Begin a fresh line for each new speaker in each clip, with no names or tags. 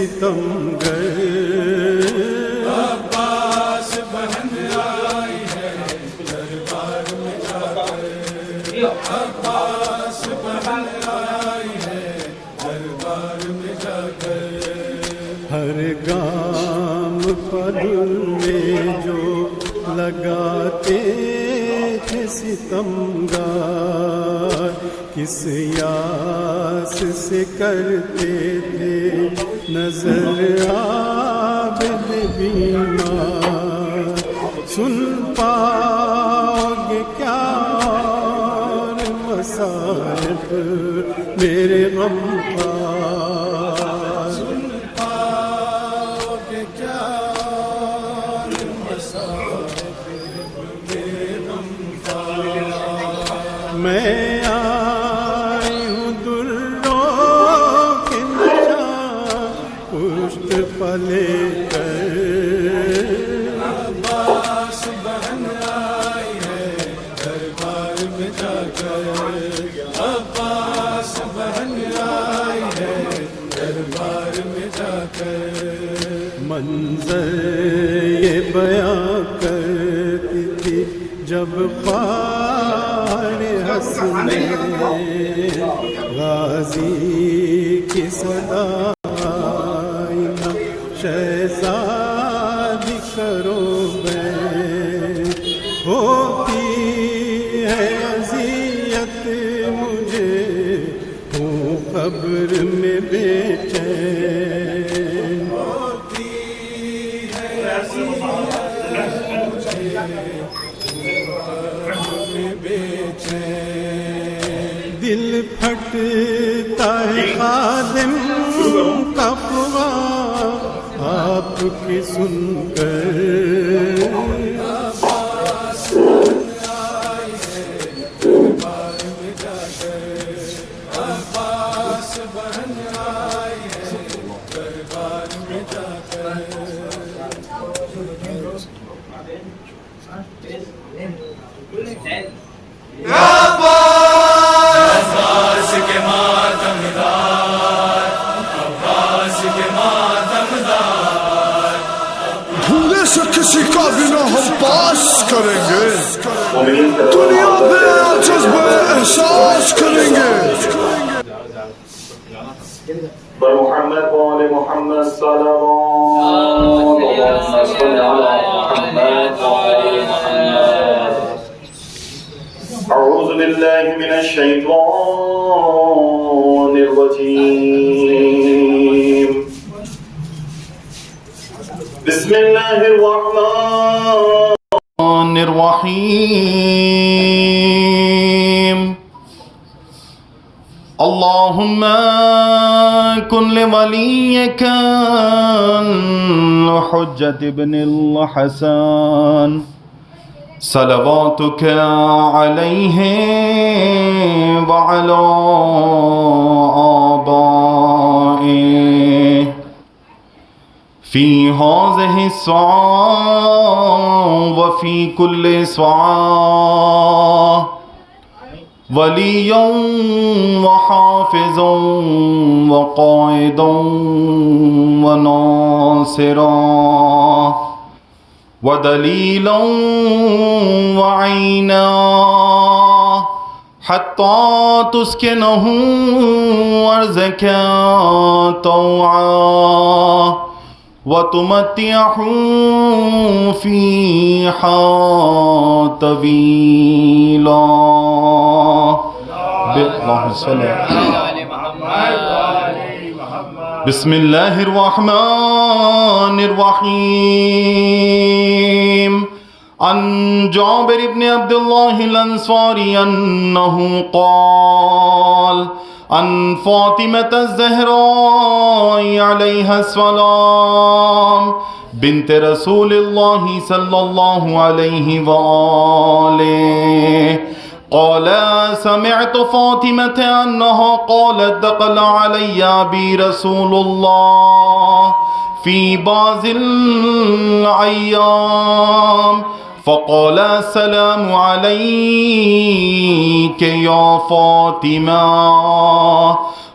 सितमगर।
अब्बास बहन आई है दरबार में जाकर, अब्बास बहन आई है दरबार में जाकर।
हर गाम पदुल में जो लगाते थे सितमगार, किस यास से करते थे नजर आबिद बीमार। सुन पाओगे क्या और मसाइब मेरे गमखार।
सुन पाओगे क्या और मसाइब मेरे गमखार।
मैं आई हूँ दुर्रों के निशान पुष्ट पले कर।
अब्बास बहन आई है दरबार में जाकर, अब्बास बहन आई है दरबार में जाकर।
मंजर ये बयां करती थी जब ख्वार हंसने गाजी की सदा आई ना शहजादी करो बैठ। होती है अज़ियत मुझे हूँ कब्र में बेचैन।
होती है मुझे बेचैन।
दिल फटता है खादिम का ख्वाब आपकी सुनकर।
अब्बास आई है दरबार में जाकर, अब्बास बहन आई है दरबार में जाकर। अब्बास के मातमदार, अब्बास के मातमदार।
भूले से किसी का भी ना हम पास करेंगे, दुनिया में जज्बे एहसास करेंगे।
मोहम्मद वाले मोहम्मद सल्लल्लाहु अऊज़ु बिल्लाहि मिनश शैतानिर रजीम। बिस्मिल्लाहिर रहमानिर रहीम। अल्लाहुम्मा कुन लिवलिय्यिका हुज्जत इब्निल हसन सलवातुका अलैहि व अला आबाइहि फी हाज़िहि स्सआ व फी कुल्लि स्सआ वलिय्यन व हाफ़िज़न व क़ाइदन व नासिरन व दलीलन व ऐना हत्ता तुस्किनहु अर्ज़का तौआ व तुमत्तिअहु फ़ीहा तवीला। बिस्मिल्लाहिर्रहमानिर्रहीम। अन जाबिर इब्न अब्दुल्लाहिल अंसारी अन्नहु क़ाल अन फ़ातिमत ज़हरा अलैहिस्सलाम बिन्त रसूलिल्लाहि सल्लल्लाहु अलैहि व आलिहि क़ाल समिअतु फ़ातिमत अन्नहा क़ालत दख़ल अलैया बी रसूलुल्लाह फ़ी बाज़िल अय्याम फ़क़ाल अस्सलामु अलैका या फ़ातिमा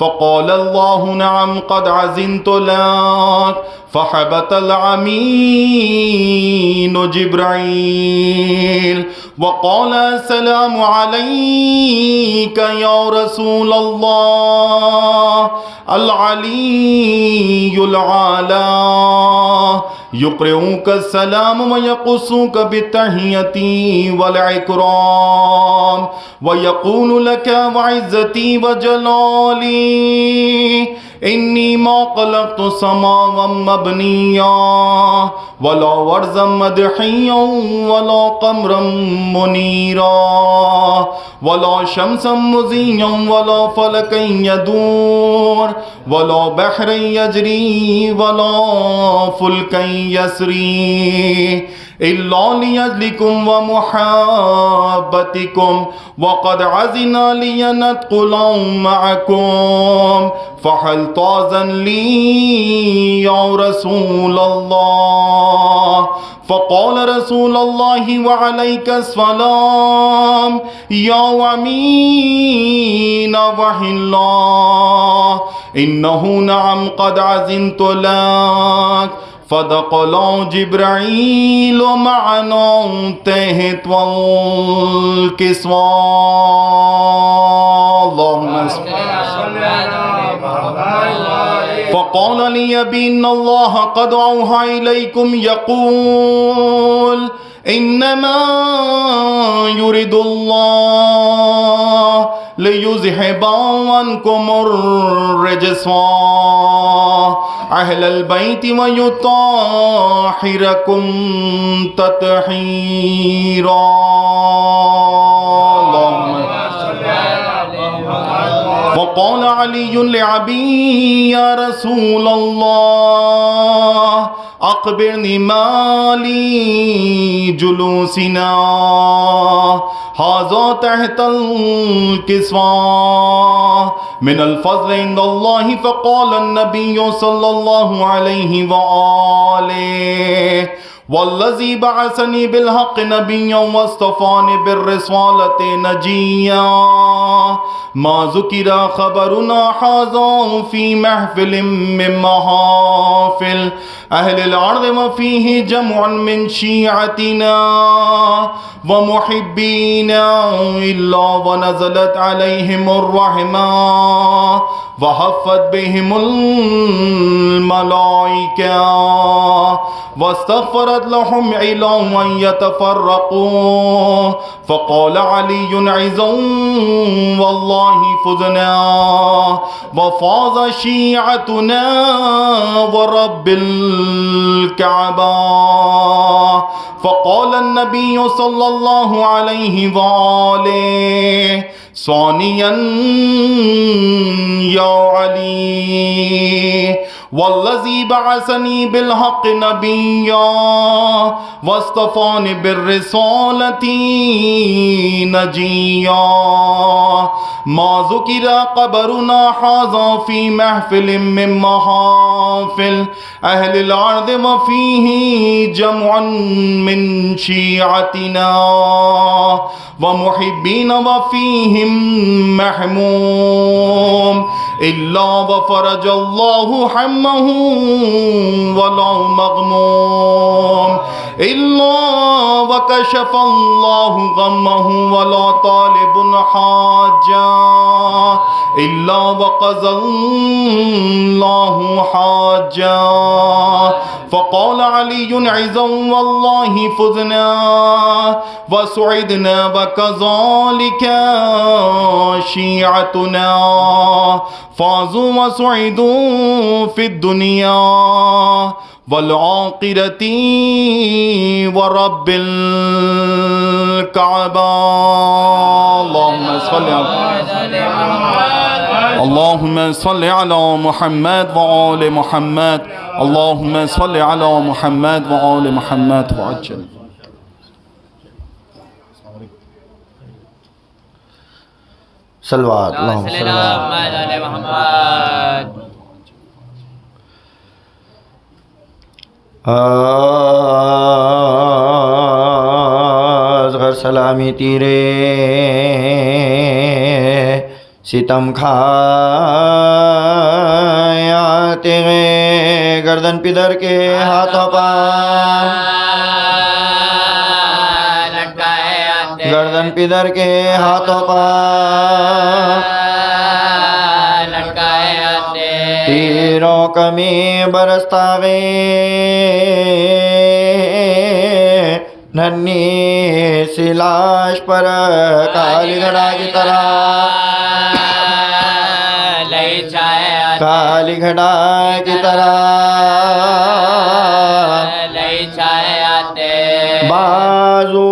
फ़क़ाल अल्लाहु नअम क़द अज़िनतु लक फ़हबतल अमीनु जिब्राईल वक़ाल अस्सलामु अलैका या रसूल अल्लाह अल अलीयुल आला युक़रिउका सलाम व यक़ुस्सुका बित्तहिय्यति वल इकराम व यक़ूलु लका व इज़्ज़ती व जलाली इन्नी मा ख़लक़्तु समाअन मबनिया वला वर्ज़न मदहिया वला क़मरन मुनीरा वला शम्सन मुज़िया वला फ़लकन यदूर वला बहरन यजरी वला फुल्कन यसरी इल्ला लियज़लिकुम व मुहब्बतिकुम वक़द अज़िना लि अन अदख़ुला मअकुम फ़हल ताज़न ली या रसूल अल्लाह फ़क़ाल रसूल अल्लाहि व अलैकस्सलाम या अमीन वहिल्लाह इन्नहु नअम क़द अज़िनतु लक फ़दख़ला जिब्राईल मअना तहत वल किस्वा फ़क़ाल ली अबी इन्नल्लाह क़द औहा इलैकुम यक़ूल इन्नमा युरिदुल्लाह लियुज़हिबा अन्कुमुर रिज्सा अहलल बैति व युत्ताहिरकुम तत्हीरा। वक़ाल अली लिअबी या रसूल अल्लाह अख़बिरनी माली जुलूसिना हाज़ा तहतल किस्वा मिनल फ़ज़्ल इंदल्लाहि फ़क़ाल अन्नबिय्यु सल्लल्लाहु अलैहि व आलिहि वल्लज़ी बअसनी बिलहक़्क़ि नबिय्यन वस्तफ़ानी बिर्रिसालति नजिय्या मा ज़ुकिरा ख़बरुना हाज़ा फ़ी महफ़िलिन मिन महाफ़िल अहलिल अर्ज़ व फ़ीहि जमुअन मिन शिअतिना व मुहिब्बीना इल्ला व नज़लत अलैहिमुर रहमा व हफ़्फ़त बिहिमुल मलाइका वस्तग़फ़रत लहुम इला अन यतफ़र्रक़ू फ़क़ाल अलीयुन इज़्ज़न वल्लाहि फ़ुज़ना व फ़ाज़ शिअतुना व रब्बिल कअबा फ़क़ाल अन्नबिय्यु सल्लल्लाहु अलैहि व आलिहि सानियन या अली वल्लज़ी बअसनी बिलहक़्क़ि नबिय्या वस्तफ़ानी बिर्रिसालति नजिय्या मा ज़ुकिरा क़बरुना हाज़ा फ़ी महफ़िलिन मिन महाफ़िल अहलिल अर्ज़ व फ़ीहि जमुअन मिन शिअतिना व मुहिब्बीन व फ़ीहिम महमूम इल्ला व फ़रजल्लाहु हम्महु वला मग़मूम इल्ला व कशफ़ल्लाहु गम्महु वला तालिबुन हाजा इल्ला व क़ज़ल्लाहु हाजा फ़क़ाल अलीयुन इज़्ज़न वल्लाहि फ़ुज़ना व सुइदना व कज़ालिका शिअतुना फ़ाज़ू व सुइदू फ़िद दुनिया वल आखिरती व रब्बिल कअबा। अल्लाहुम्मा सल्लि अला मुहम्मद व आलि मुहम्मद अल्लाहुम्मा सल्लि अला मुहम्मद व आलि मुहम्मद व अज्जल।
सल्लल्लाहु अलैहि वसल्लम। सलामी तीरे सितम खाते गए गर्दन पिदर के हाथों पर गर्दन पिदर के हाथों पर तीरों कमी बरसता गए नन्ही सी लाश पर काली घड़ा की तरह काली घड़ा की तरह बाजू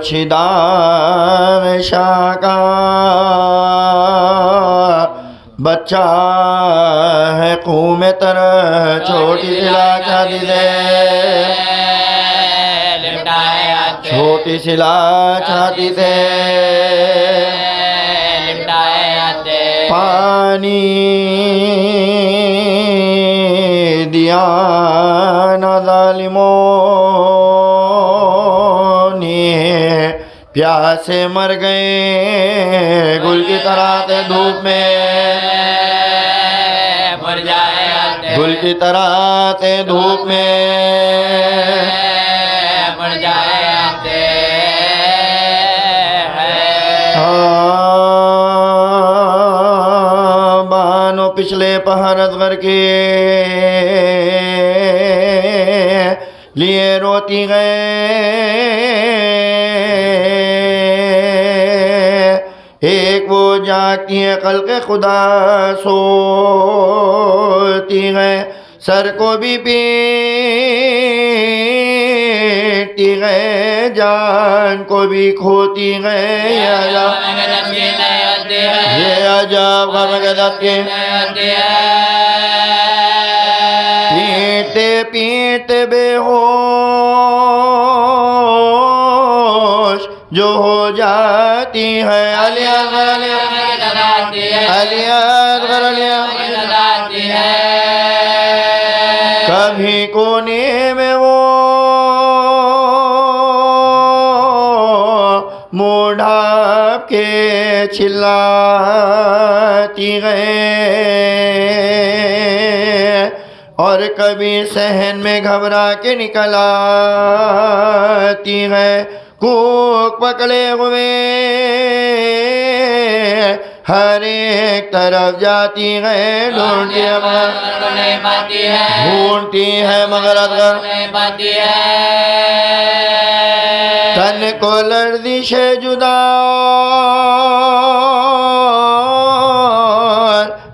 छिदार शाका बच्चा है खूह में तरह छोटी सी लाश दे छोटी सी लाश से पानी दिया न जालिमों ने प्यासे मर गए गुल की तरह थे धूप में गुल की तरह थे धूप में बानो पिछले पहर असगर के लिए रोती गए एक वो जागती है कल के खुदा सोती गए सर को भी पीटती गए जान को भी खोती गए ये अजब गम गदत के पीटते पीटते बेहोश जो हो जाती है अलिया कभी कोने में वो मुँह ढाँप के चिल्लाती गए और कभी सहन में घबरा के निकल आती है कूक पकड़े हुए हर एक तरफ जाती है ढूंढती है मगर तन को लर्जिश जुदा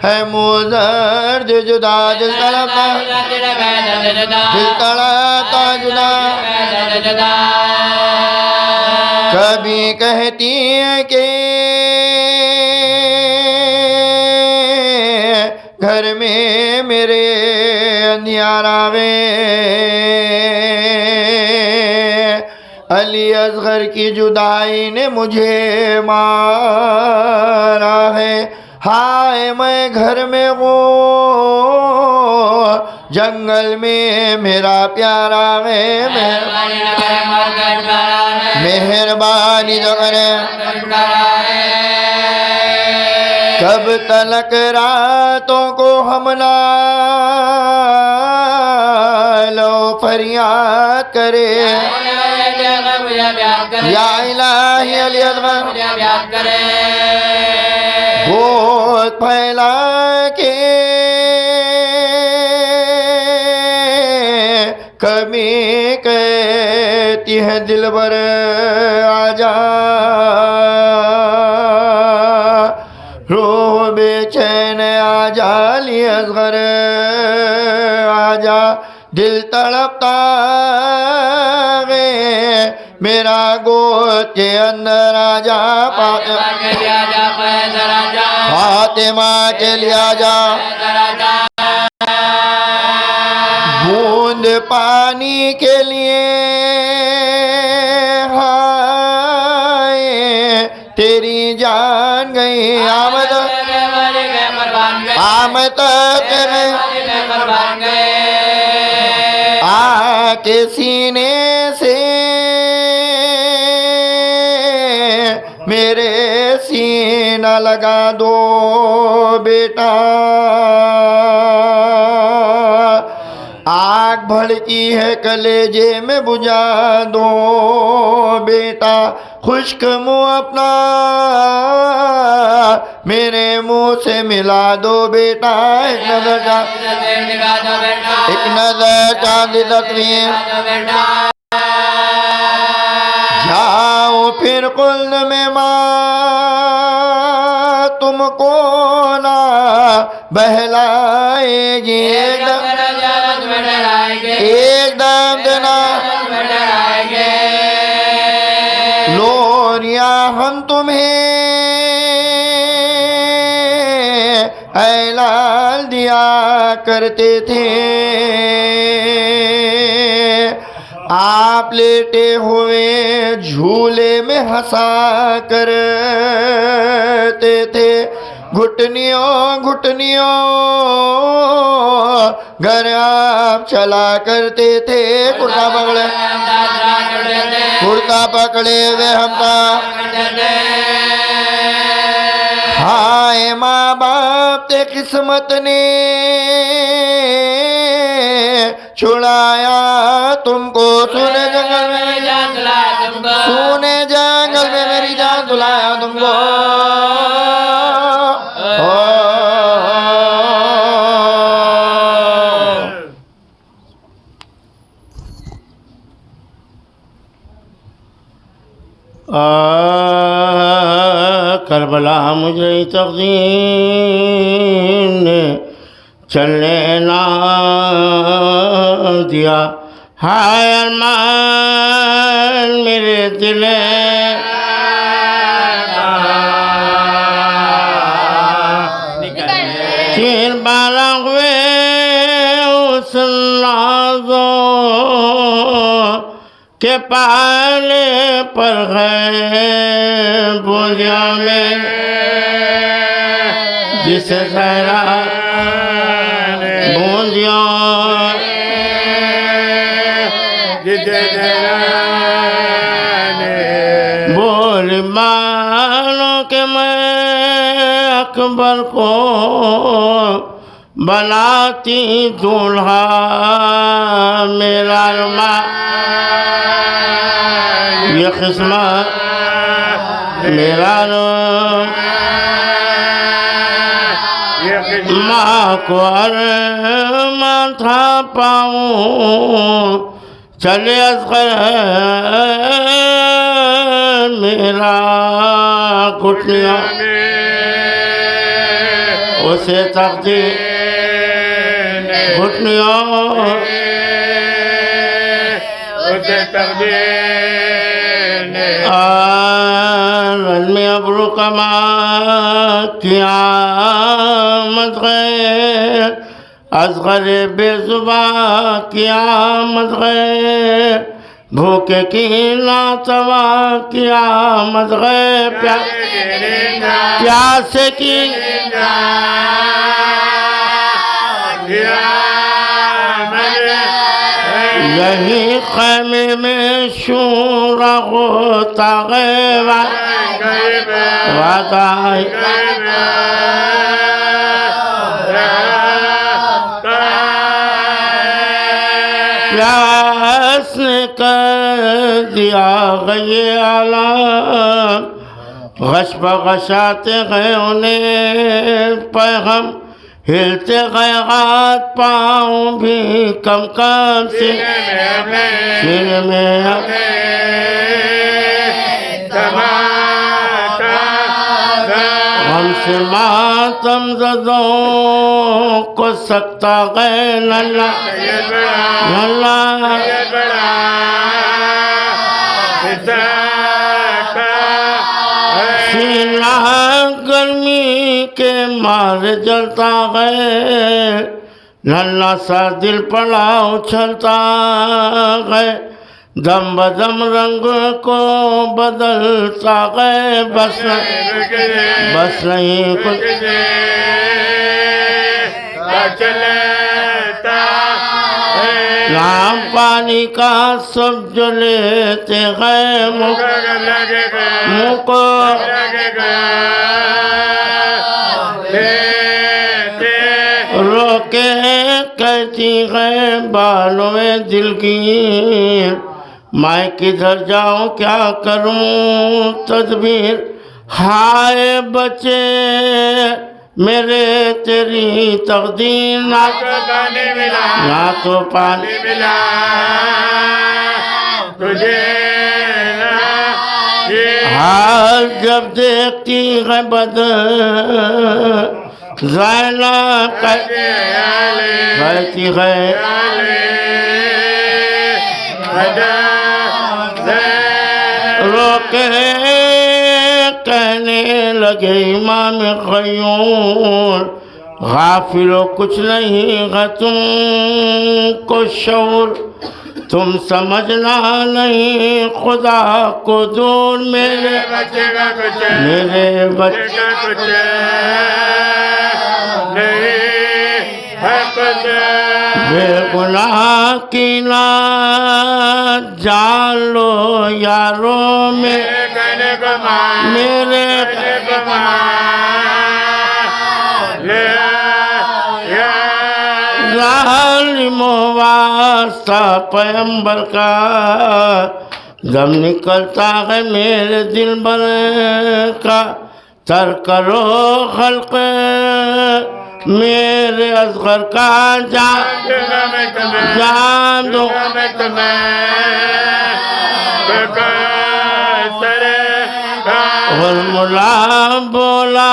है मुजर्द जुदा दिल तड़पता जुदा कभी कहती है कि घर में मेरे अंधियारा वे अली असगर की जुदाई ने मुझे मारा है हाय मैं घर में हूँ जंगल में मेरा प्यारा है मेहरबानी जो करे कब तलक रातों को हम ना लो फरियाद करे या इलाही अली असगर गोद फैला के कभी कहती है दिलबर आजा रूह बेचैन आजा अली असगर आजा दिल तड़पता है मेरा गोद के अंदर आजा फातिमा के लिए आजा बूंद पानी के लिए हाय तेरी जान गई आमद आके सीने से मेरे सीना लगा दो बेटा। आग भड़की है कलेजे में बुझा दो बेटा। खुश्क मुँह अपना मेरे मुँह से मिला दो बेटा। एक नजर चांदी तस्वीर जाओ फिर कुल्द में माँ तुमको ना बहलाएगी। एकदम देना लोरिया हम तुम्हें ऐलान दिया करते थे। आप लेटे हुए झूले में हंसा करते थे। घुटनियों घुटनियों घर आप चला करते थे। कुर्ता पकड़े वे हमका। हाय माँ बाप ते किस्मत ने छुड़ाया तुमको। सुने जंगल में मेरी जान दुलाया तुमको। करबला मुझे तक़दीर ने चलने ना दिया। हाय अरमान मेरे दिल तीर बाला हुए उस नाज़ों के पाले पर गए बोझा में जिसे सहरा बूंदियों बोल मानो के मैं अकबर को बनाती दूल्हा मेरा रुमा। ये किस्मत मेरा माँ को अरमान था पाऊँ चले असगर मेरा घुटनियों उसे तकदीर घुटनियों उसे तकदीर में अबरू कमा किया मत गए असगर बेजुबा किया मत गए भूखे की नातवा किया मत गए प्यास की यही खैमे में शूरा होता गए वादा प्यास ने कर दिया गए आलम गश बगशाते गए उन्हें पैगम हिलते गए हाथ पाँव भी कम कम से सिर में हमसे मातम ज़दों को सकता गए नल्ला नल्ला सीना गर्मी के मारे जलता गए नल्ला सा दिल पड़ा उछलता गए दम बदम रंग को बदलता गए बस नहीं कुछ नाम पानी का सब जो लेते गए मुको रोके कहती है बालों में दिल की मैं किधर जाऊं क्या करूं तदबीर हाय बच्चे मेरे तेरी तकदीर ना तो पानी मिला तुझे हाल जब देखती है ज़ैनब कहती है रोके कहने लगे इमाम ग़य्यूर गाफिलो कुछ नहीं है तुमको शऊर तुम समझना नहीं खुदा को दूर मेरे बच्चे का कुछ बेगुनाह की ना जान लो यारो मेरे ज़ालिमो वास्ता पैगंबर का जब निकलता है मेरे दिल भर का तर करो खल्क मेरे असगर का जान दो और मुला बोला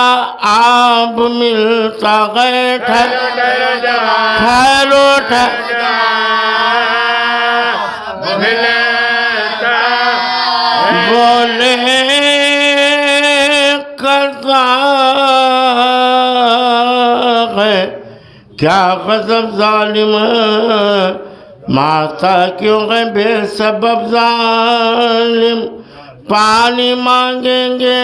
आप मिलता गए ठहरो बोले करता है क्या गज़ब जालिम माता क्यों है बेसबब जालिम पानी मांगेंगे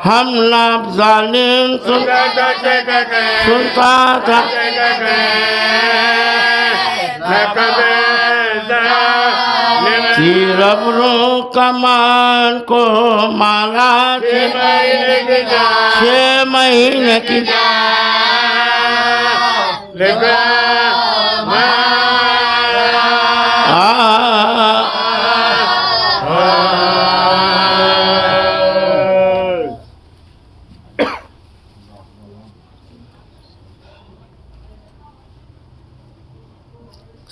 हम ना जालिम सुनता था तीर अबरों कमान को मारा 6 महीने की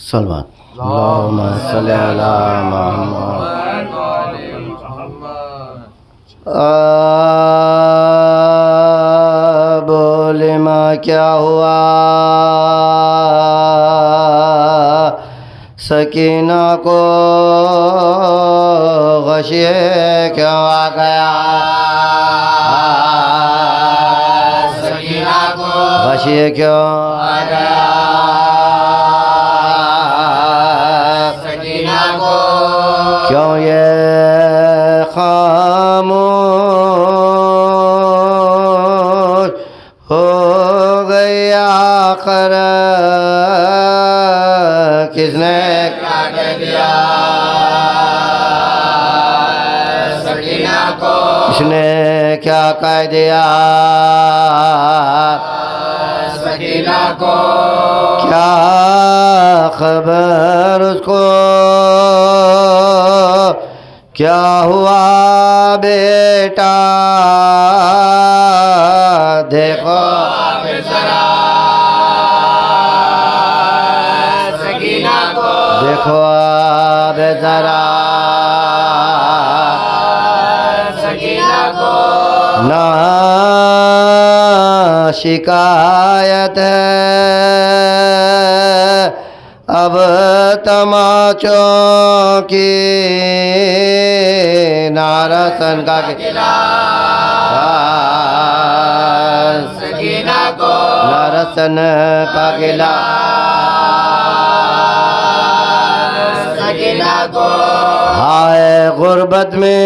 सलमान अल्लाहुम्मा सल्ली अला मुहम्मद बोले माँ क्या हुआ सकीना को गशिए क्यों आ गया सकीना को गशिए क्यों आ गया क्यों ये खामोश हो गई आखिर किसने क्या कह दिया सकीना को किसने क्या कह दिया सकीना को क्या खबर उसको क्या हुआ बेटा देखो जरा सकीना को देखो जरा सकीना को ना शिकायत है अब तमाचों की नारसन का सकीना को नारसन का किला सकीना को हाय गुर्बत में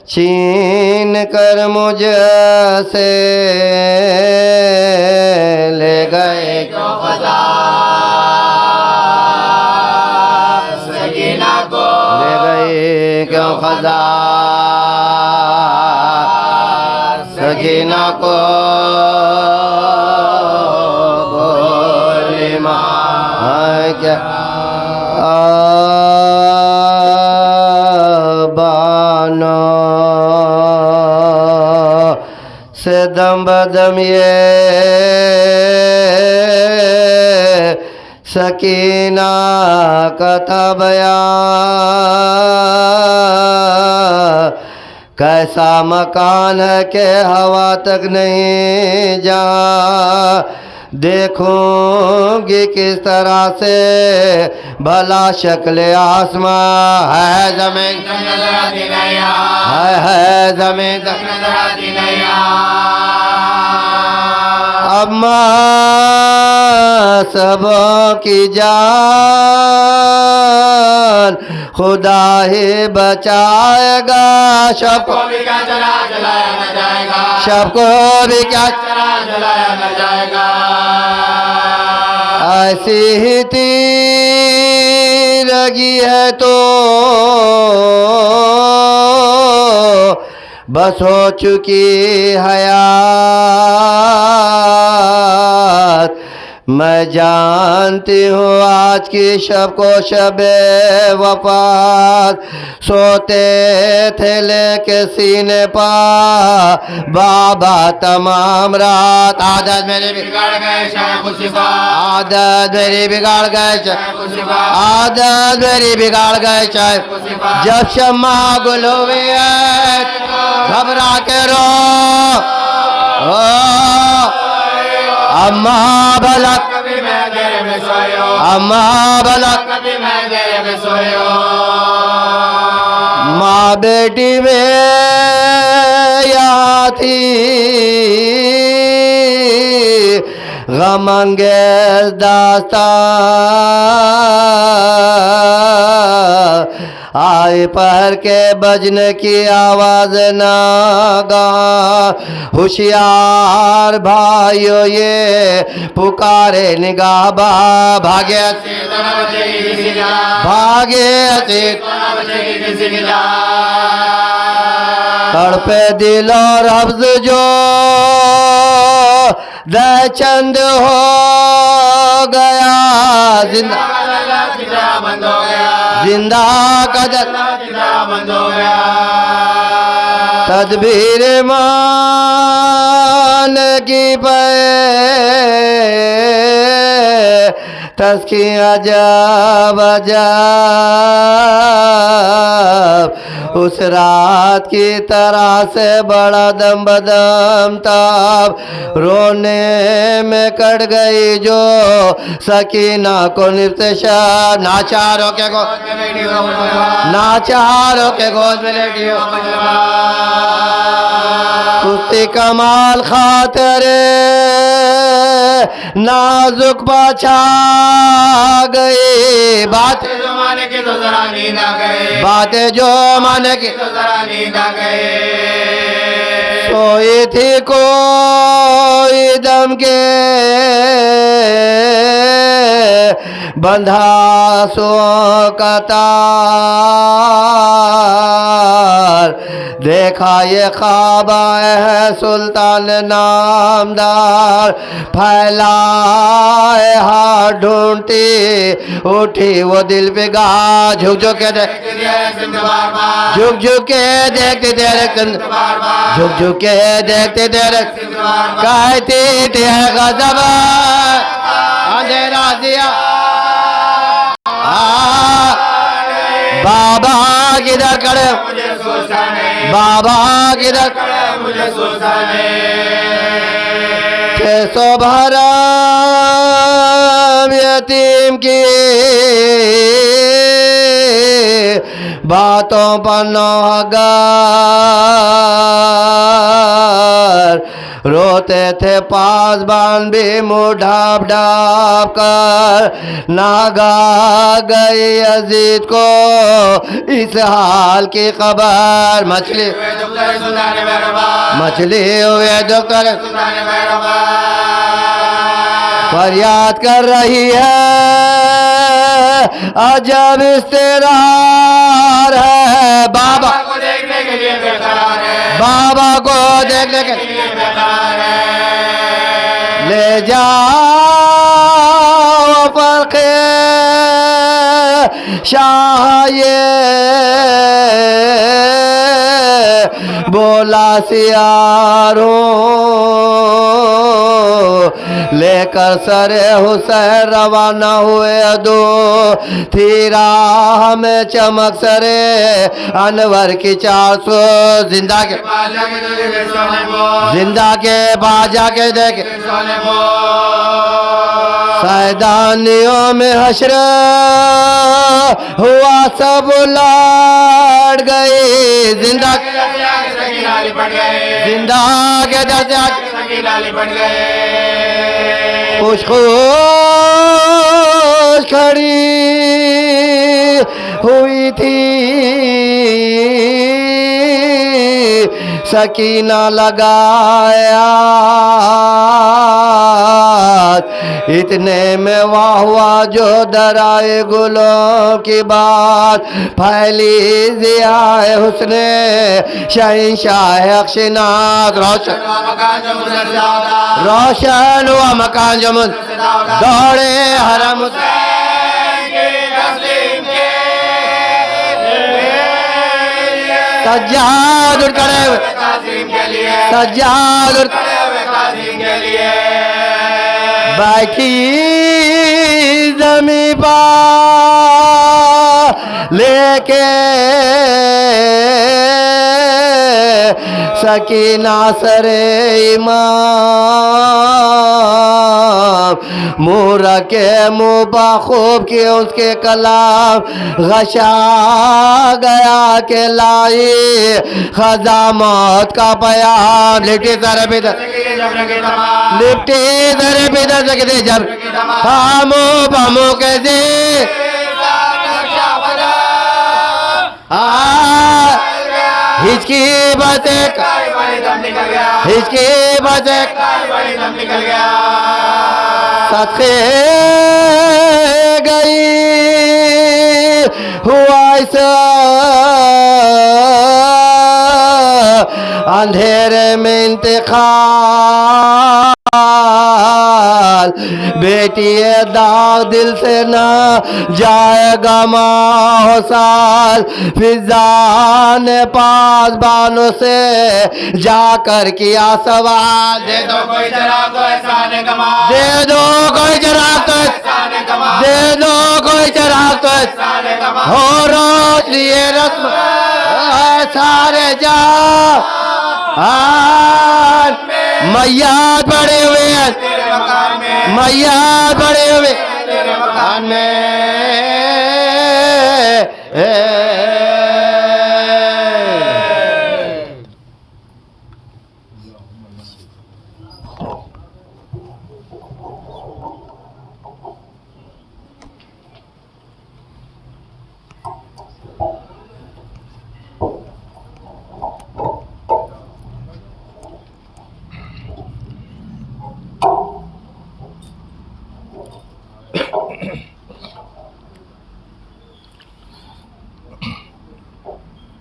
छीन कर मुझसे ले गए क्यों खजा सकीना को ले गए क्यों खजा सकीना को बोले माँ क्या बानो से दम बदम ये सकीना कथा बयां कैसा मकान है कि हवा तक नहीं जा देखूंगी किस तरह से भला शक्ल आसमां है जमीन है जमीन अम्मा सबों की जान खुदा ही बचाएगा सबको भी क्या जलाया न जाएगा सबको भी क्या जलाया न जाएगा ऐसी ही तीरगी है तो बस हो चुकी हयात मैं जानती हूँ आज की शब को शबे वफात सोते थे लेके सीने पा बाबा तमाम रात आदत मेरी बिगाड़ गए आदत मेरी बिगाड़ गए आदत मेरी बिगाड़ गए जब शम्मा गुल हुई है घबरा के रो अम्मा बलक कभी मैं तेरे में सोयो अम्मा बलक कभी मैं तेरे में सोयो माँ बेटी में यहाँ थी गम अंगेज दास्तां आए पहर के बजने की आवाज नागा होशियार भाइयों ये पुकारे निगाह भागे भागे तड़पे दिल और हफ्ज जो दचंद हो गया जिंदा बंद हो गया जिंदा कदर बंद हो गया तदबीर मान की पे तस्की अजब अजब उस रात की तरह से बड़ा दम बदम ताब रोने में कट गई जो सकीना को निर्तशा नाचारों के गोद में लेटी हो उसकी कमाल खातरे नाजुक पाछा गई बातें जो माने की तो जरा नींद आ गए बातें जो माने की तो जरा नींद आ गए सोई थी कोई दम के बंधा सो कतार देखा ये ख्वाब आए है सुल्तान नामदार फैलाए हाथ ढूंढती उठी वो दिल पे गा झुक झुक के झुक झुक के देखते तेरे झुक झुक के देखते तेरे कहती तेरे गजब अंधेरा दिया बाबा किधर खड़े बाबा किधर मुझे सोचा कैसो भरम यतीम की बातों पर नौहगार रोते थे पासबान भी मुँह ढाप ढाप कर नागा गई अजीत को इस हाल की खबर मछली हुए दुख फरियाद कर रही है अजब इस्तेरार है बाबा को देखने के लिए ले जाओ फर्क शाह ये बोला सियारो लेकर सरे हुसैन रवाना हुए दो थी राह में चमक सरे अनवर की 400 जिंदा के बाजा के देखे सैदानियों में हश्र हुआ सब लड़ गए जिंदा के दर्जा खुश खुश खड़ी हुई थी सकीना लगाया इतने में वाह हुआ जो डराए गुलों की बात फैली जियाए हुस्ने शहंशाह अक्षनाथ रोशन हुआ मकान जमुन दौड़े हरम सज्जाद खड़े हुए सज्जाद बैठी जमी पर लेके सकीना सरे इमाम मुँह रखे मुँह बाखूब के उसके कलाम गशा गया के लाई खजामत का बयान लिपटी तरह सकते जब खामो बमो के दे हिचकी बसे सखे गई हुआ ऐसा अंधेरे में इंतकाल बेटी दाग दिल से ना जाएगा माह साल फिजा ने पास बानों से जाकर किया सवाल दे दो कोई जरा तो एहसान कमाल दे दो कोई जरा तो एहसान कमाल दे दो कोई जरा तो एहसान कमाल हो रोज लिए रस्म सारे जा मैया बड़े हुए मैया बड़े हुए मकान में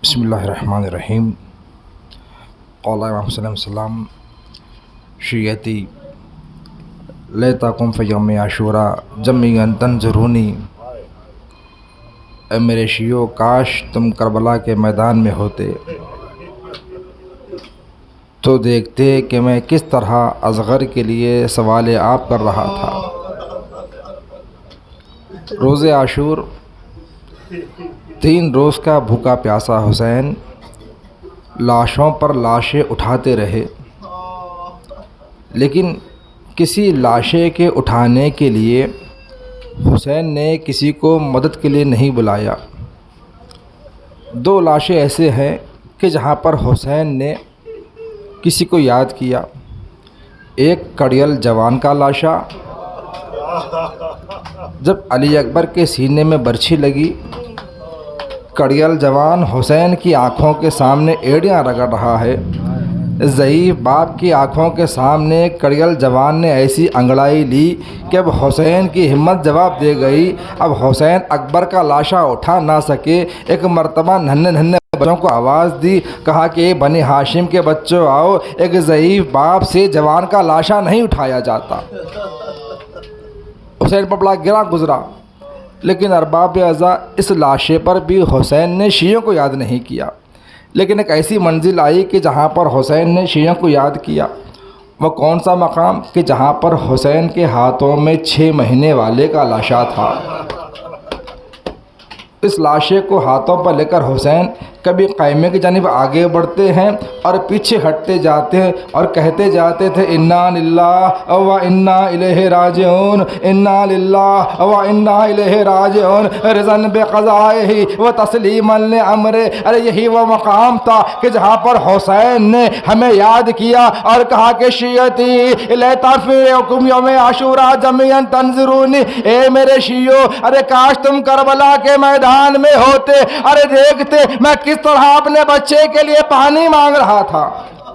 बिस्मिल्लाहिर्रहमानिर्रहीम क़ौला इमाम सल्लम शीयती लेताकुम फ़यौम आशूरा जम्मियन तंज़ुरूनी ए मेरे शियो काश तुम करबला के मैदान में होते तो देखते कि मैं किस तरह असग़र के लिए सवाल आप कर रहा था। रोज़े आशूर 3 रोज़ का भूखा प्यासा हुसैन लाशों पर लाशें उठाते रहे, लेकिन किसी लाशे के उठाने के लिए हुसैन ने किसी को मदद के लिए नहीं बुलाया। 2 लाशें ऐसे हैं कि जहाँ पर हुसैन ने किसी को याद किया। एक कड़ियल जवान का लाशा, जब अली अकबर के सीने में बर्छी लगी, कड़ियल जवान हुसैन की आँखों के सामने एड़ियाँ रगड़ रहा है। ज़ईफ़ बाप की आँखों के सामने कड़ियल जवान ने ऐसी अंगड़ाई ली कि अब हुसैन की हिम्मत जवाब दे गई। अब हुसैन अकबर का लाशा उठा ना सके। एक मर्तबा नन्हे नन्हे बच्चों को आवाज़ दी, कहा कि बनी हाशिम के बच्चों आओ, एक ज़ईफ़ बाप से जवान का लाशा नहीं उठाया जाता। हुसैन पर बड़ा गिरा गुजरा, लेकिन अरबाब अज़ा इस लाशे पर भी हुसैन ने शियों को याद नहीं किया। लेकिन एक ऐसी मंजिल आई कि जहाँ पर हुसैन ने शियों को याद किया। वह कौन सा मकाम कि जहाँ पर हुसैन के हाथों में 6 महीने वाले का लाशा था। इस लाशे को हाथों पर लेकर हुसैन कभी क़ैमे की जानिब आगे बढ़ते हैं और पीछे हटते जाते हैं और कहते जाते थे, इन्ना लिल्लाह व इन्ना इलैहि राजिऊन, इन्ना लिल्लाह व इन्ना इलैहि राजिऊन, रिज़न बिक़ज़ाइही व तस्लीमन लिअम्रे। अरे यही वह मकाम था कि जहाँ पर हुसैन ने हमें याद किया और कहा कि शियती लतफ़िकुम यौम आशूरा जमीअन तंज़ुरूनी, ए मेरे शियो, अरे काश तुम करबला के मैदान में होते, अरे देखते मैं किस तरह अपने बच्चे के लिए पानी मांग रहा था।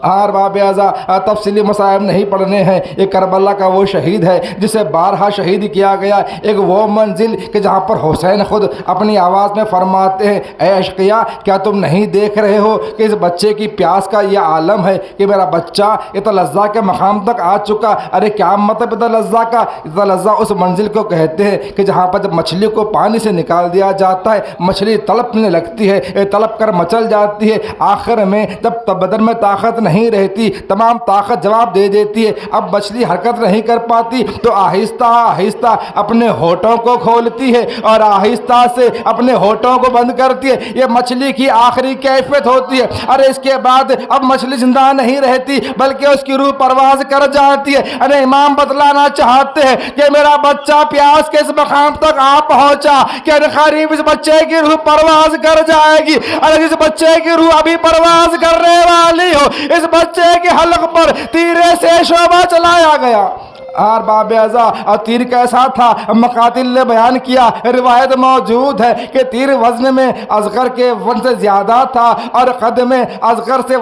आर बाब अज़ा तफसीली मसाइब नहीं पढ़ने हैं। ये करबला का वो शहीद है जिसे बारहा शहीद किया गया। एक वो मंजिल कि जहाँ पर हुसैन ख़ुद अपनी आवाज़ में फरमाते हैं, ऐ अशकिया, क्या तुम नहीं देख रहे हो कि इस बच्चे की प्यास का ये आलम है कि मेरा बच्चा इतलज़्ज़ा के मकाम तक आ चुका। अरे क्या मतलब इतलज़्ज़ा का? इतलज़्ज़ा उस मंजिल को कहते हैं कि जहाँ पर जब मछली को पानी से निकाल दिया जाता है, मछली तड़पने लगती है, तड़प कर मचल जाती है। आखिर में जब बदन में ताकत नहीं रहती, तमाम ताकत जवाब दे देती है, अब मछली हरकत नहीं कर पाती, तो आहिस्ता आहिस्ता अपने होठों को खोलती है और आहिस्ता से अपने होठों को बंद करती है। ये मछली की आखिरी कैफियत होती है। अरे इसके बाद अब मछली जिंदा नहीं रहती, बल्कि उसकी रूह परवाज कर जाती है। अरे इमाम बतलाना चाहते हैं कि मेरा बच्चा प्यास के इस मकाम तक आ पहुंचा कि करीब इस बच्चे की रूह परवाज कर जाएगी। अरे इस बच्चे की रूह अभी परवाज करने वाली हो, इस बच्चे के हलक पर तीरे से शोभा चलाया गया। आर बाब अज़ा तीर कैसा था, मकातिल ने बयान किया, रिवायत मौजूद है कि तीर वजन में असगर के वजन से ज़्यादा था और कद में असगर से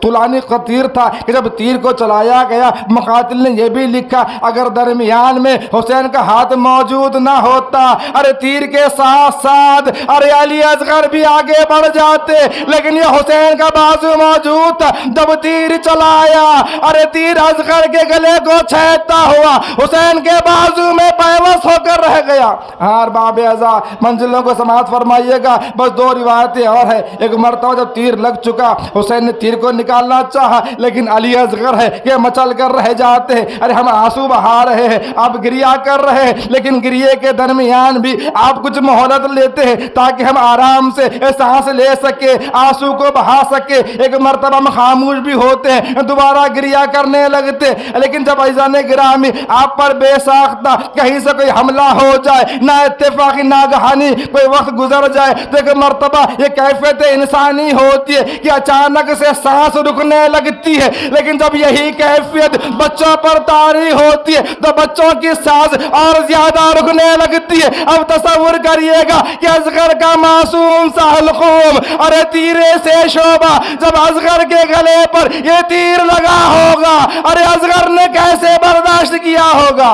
तुलानी का तीर था कि जब तीर को चलाया गया, मकातिल ने यह भी लिखा, अगर दरमियान में हुसैन का हाथ मौजूद ना होता, अरे तीर के साथ साथ अरे अली असगर भी आगे बढ़ जाते, लेकिन यह हुसैन का बाजू मौजूद था। जब तीर चलाया, अरे तीर असगर के गले को छेदता हुसैन के बाजू में पैवस होकर रह गया। हार बाब अज़ा मंजिलों को समाप्त फरमाइएगा। बस 2 रिवायतें और है। एक मरतबा जब तीर लग चुका, हुसैन ने तीर को निकालना चाहा, लेकिन अली असगर है कि मचल कर रह जाते हैं। अरे हम आंसू बहा रहे हैं, आप गिरिया कर रहे हैं, लेकिन गिरिये के दरमियान भी आप कुछ मोहलत लेते हैं ताकि हम आराम से सांस ले सके, आंसू को बहा सके। एक मरतबा हम खामोश भी होते हैं, दोबारा गिरिया करने लगते, लेकिन जब ऐसा ने गिरामी आप पर बेसाख्ता कहीं से कोई हमला हो जाए, ना इत्तेफाकी नागहानी कोई वक्त गुजर जाए, तो एक मर्तबा ये कैफियत इंसानी होती है कि अचानक से सांस रुकने लगती है। लेकिन जब यही कैफियत बच्चों पर तारी होती है तो बच्चों की सांस और ज्यादा रुकने लगती है। अब तस्वुर करिएगा कि असगर का मासूम सा हल्कूम, अरे तीरे से शोभा, जब असगर के गले पर ये तीर लगा होगा, अरे असगर ने कैसे बर्दाश्त किया होगा।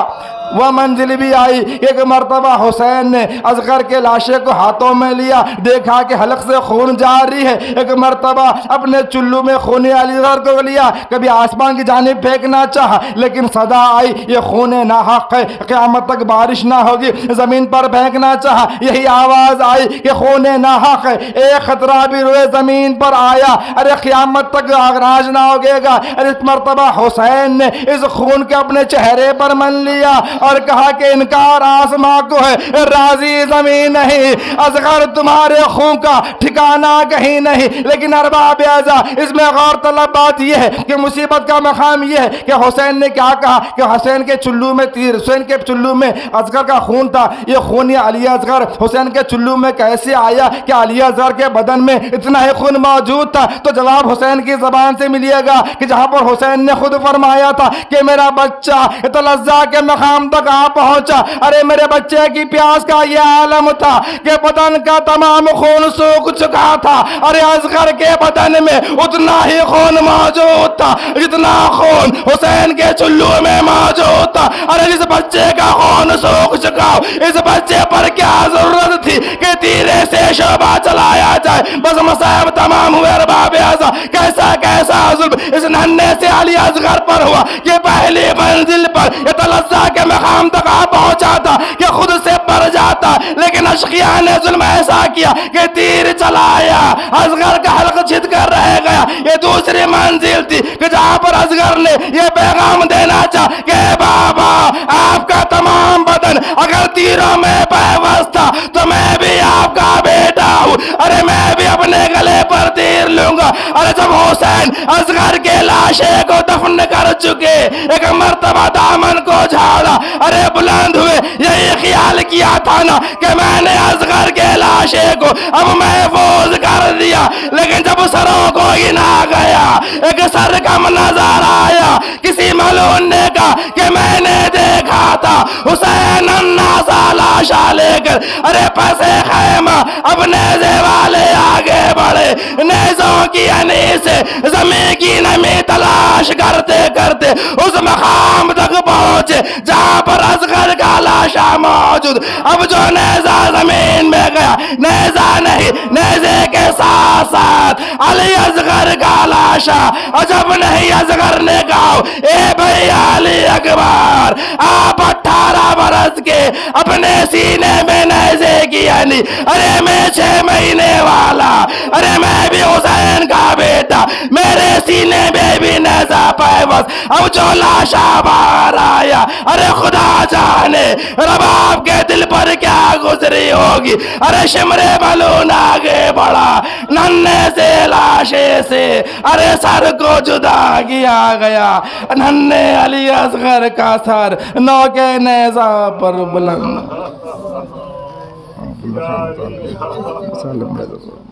वह मंजिल भी आई। एक मरतबा हुसैन ने असगर के लाशे को हाथों में लिया, देखा कि हलक से खून जारी है। एक मरतबा अपने चुल्लू में खून अली असगर को लिया, कभी आसमान की जानिब फेंकना चाहा, लेकिन सदा आई ये खून नाहक है, क़यामत तक बारिश ना होगी। ज़मीन पर फेंकना चाहा, यही आवाज़ आई कि खून नाहक है, एक खतरा भी रोए ज़मीन पर आया, अरे क़यामत तक आगराज ना होगेगा। अरे इस मरतबा हुसैन ने इस खून के अपने चेहरे पर मन लिया और कहा कि इनकार आसमां को है, राजी ज़मीन नहीं। असगर तुम्हारे खून का ठिकाना कहीं नहीं। लेकिन अरबाब अज़ा इसमें गौर तलब बात यह है कि मुसीबत का मकाम यह है कि हुसैन ने क्या कहा कि हुसैन के चुल्लू में तीर, हुसैन के चुल्लू में असगर का खून था। ये खून या अली असगर हुसैन के चुल्लू में कैसे आया कि अली असगर के बदन में इतना ही खून मौजूद था? तो जवाब हुसैन की ज़बान से मिलेगा कि जहाँ पर हुसैन ने खुद फरमाया था कि मेरा बच्चा इतलज़्ज़ा के मकाम मकाम तक आ पहुंचा। अरे मेरे बच्चे की प्यास का यह आलम था कि बदन का तमाम खून सूख चुका था। अरे असगर के बदन में उतना ही खून मौजूद था जितना खून हुसैन के चुल्लू में मौजूद था। अरे इस बच्चे का खून सूख चुका, इस बच्चे पर क्या जरूरत थी कि तीरे से शोभा चलाया जाए। बस मसाइब तमाम हुए। अरबाब आज़ा कैसा कैसा जुल्म इस नन्हे से अली असगर पर हुआ कि पहली मंजिल पर ये तलस्सा के मकाम तक आ पहुंचा था कि खुद से बढ़ जाता, लेकिन अशकिया ने जुल्म ऐसा किया कि तीर चलाया, असगर का हल्क छिद कर रह गया। ये दूसरी मंजिल थी कि जहां पर असगर ने ये पैगाम देना चाहा कि बाबा आपका तमाम बदन अगर तीरों में पैवस्त था तो मैं भी आपका बेटा हूं। अरे मैं भी अपने गले पर तीर लूंगा। अरे जब हुसैन असगर के लाशे को दफन कर चुके, एक मर्तबा दामन को झाड़ा, अरे बुलंद हुए, यही ख्याल किया था ना कि मैंने असगर के लाशे को अब महफूज कर दिया। लेकिन जब सरों को गिना गया, एक सरगम नजर आया किसी मलून ने कहा कि मैंने देखा था हुसैन अन्ना सा लाशा लेकर अरे पसे खैमा अपने वाले आगे बढ़े, नेज़ों की अनी से जमीन की नमी तलाश करते करते उस मकाम तक पहुंचे जहां पर असगर का लाशा मौजूद। अब जो नेज़ा जमीन में गया, नेज़ा नहीं, नेज़े के साथ साथ अली असगर का लाशा। अजब नहीं, असगर ने कहा ए भैया अली अकबर, आप 18 बरस के अपने सीने में नेज़े की अनी, अरे मैं 6 महीने वाला, अरे मैं भी हुसैन का बेटा, मेरे सीने में भी नेज़ा पैवस। अब जो लाशा बाहर आया, अरे खुदा जाने रबाब के दिल पर क्या गुजरी होगी। अरे शिमरे बलून आगे बढ़ा, नन्हे से लाशे से अरे सर को जुदा किया गया। नन्हे अली असगर का सर नौके नेज़ा पर बुलंद।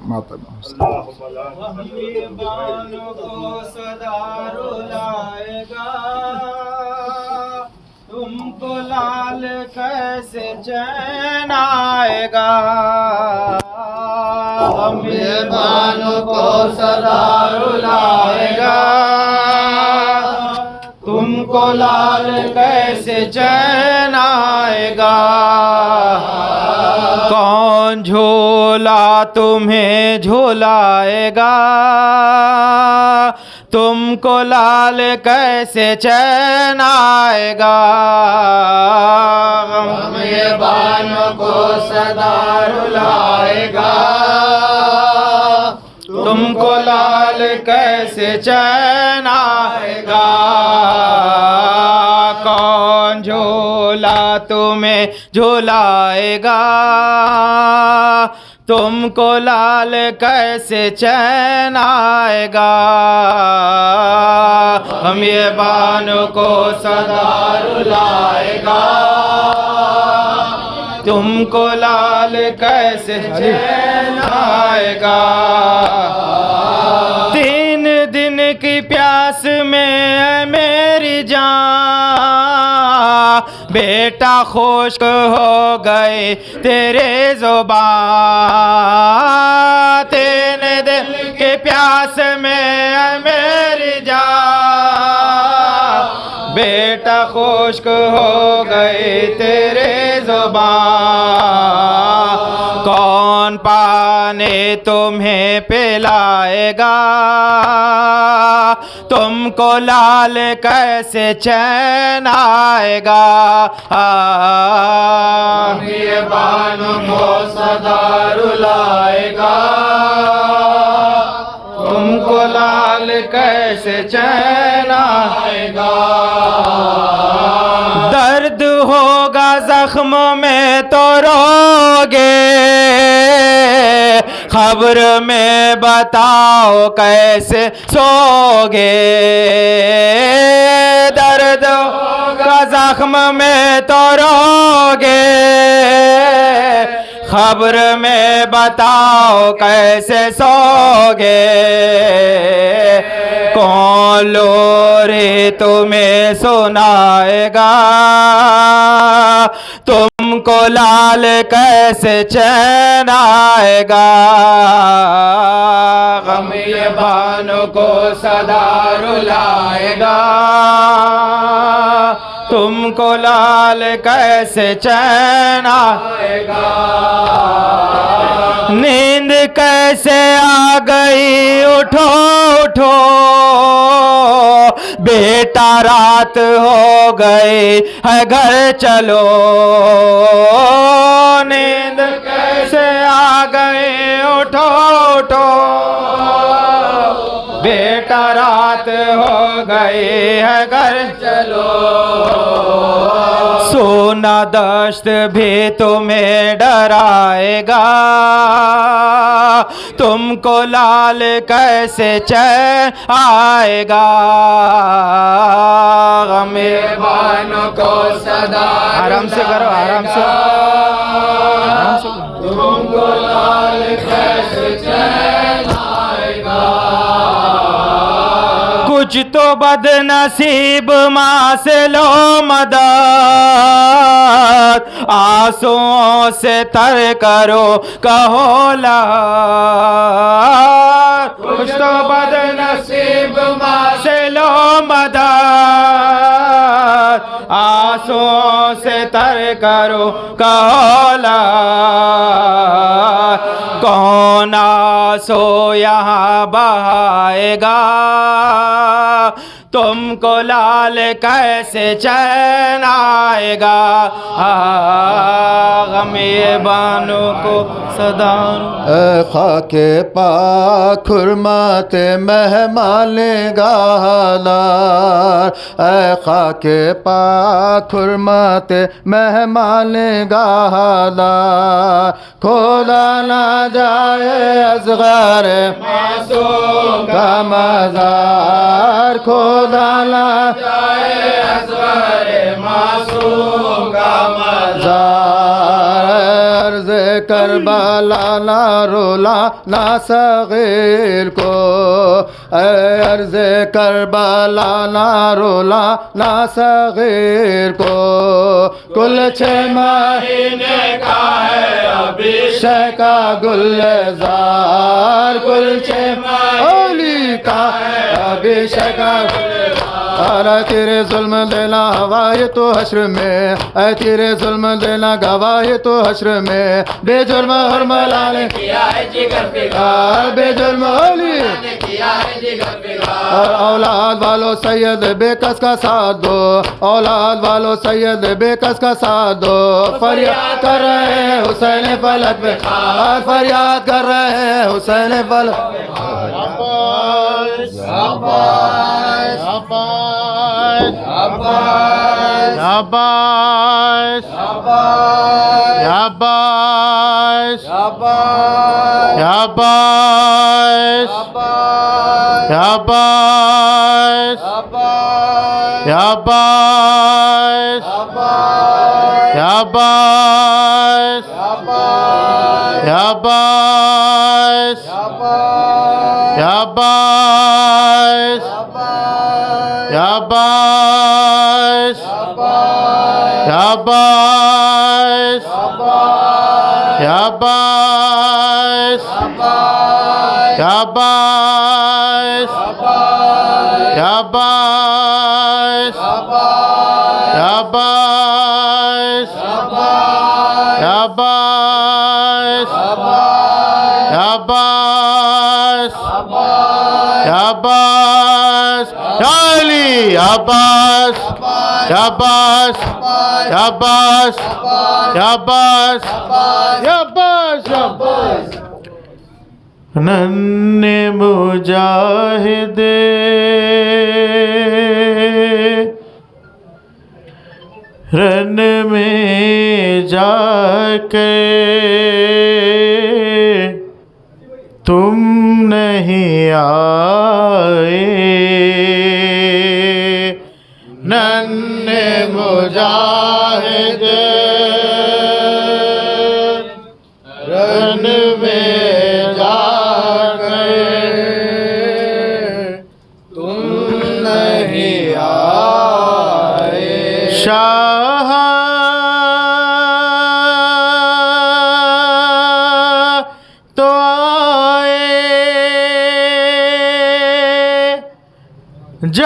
माता
सदा रुलाएगा, तुमको लाल कैसे चैन आएगा। मेहमानों को सदा रुलाएगा, तुमको लाल कैसे चैन आएगा। कौन झूला तुम्हें झूलाएगा, तुमको लाल कैसे चैन आएगा। मेहमानों को सदा रुलाएगा, तुमको लाल कैसे चैन आएगा। कौन झूला तुम्हें झूलाएगा, तुमको लाल कैसे चैन आएगा। हम ये बानों को सदा रुलाएगा, तुमको लाल कैसे चैन आएगा। 3 दिन की प्यास में मेरी जान, बेटा खुश्क हो गए तेरे ज़ुबान। 3 दिन की प्यास में मेरी जान, बेटा खुश्क हो गए तेरे ज़ुबान। कौन पानी तुम्हें पिलाएगा, तुमको लाल कैसे चैन आएगा। ये बानों को सदा रुलाएगा, तुमको लाल कैसे चैन आएगा। दर्द होगा जख्म में तो रोगे, खबर में बताओ कैसे सोगे। दर्द होगा जख्म में तो रोगे, खबर में बताओ कैसे सोगे। कौन लोरी तुम्हें सुनाएगा,
तुमको लाल कैसे चैन आएगा। गम ये बानों को सदा रुलाएगा, तुमको लाल कैसे चैन आएगा। नींद कैसे आ गई उठो उठो, बेटा रात हो गई है घर चलो। नींद कैसे आ गई उठो उठो, बेटा रात हो गई है घर चलो। सोना दश्त भी तुम्हें डराएगा, तुमको लाल कैसे चैन आएगा। गमे बानों को सदा आराम से करो, आराम से, आराम से करो। तुमको लाल कैसे चैन आएगा। कुछ तो बदनसीब माँ से लो मदद, आंसुओं से तर करो कहो ला। कुछ तो बदनसीब माँ से लो मदद, आंसुओं से तर करो कहो ला। कौन आंसू यहाँ बहाएगा, तुमको लाल कैसे चैन आएगा। गमे बानों को सदा।
खाके पाक खुरमाते मेहमाने गालार, खाके पाक खुरमाते मेहमाने गालार। खोला ना जाए असग़र मासूम का मज़ार, खोला ना जाए असग़र मासूम का मज़ार। अर्ज़ करबला ना रोला ना सग़ीर को, अर्ज़ करबला ना रोला ना सग़ीर को। कुल 6 महीने का है अभी का गुलजार, कुल 6 महीने का है अभी का। अरे तेरे जुल्म देना हवाए तो हश्र में, ऐ तेरे जुल्म देना गवाए तो हश्र में। बेजुर्म हरमला ने किया है जिगर बिगाड़, बेजुर्म होली ने किया है जिगर बिगाड़। औलाद वालों सैयद बेकस का साथ दो, औलाद वालों सैयद बेकस का साथ दो। फरियाद कर रहे हैं हुसैन फलक में खार, फरियाद कर रहे हैं हुसैन फलक में खार। नन्हे मुजाहिदे रन में जाके तुम नहीं आए। नन्हे मुजाहिदे रन में जाके तुम नहीं आए। शाह जाने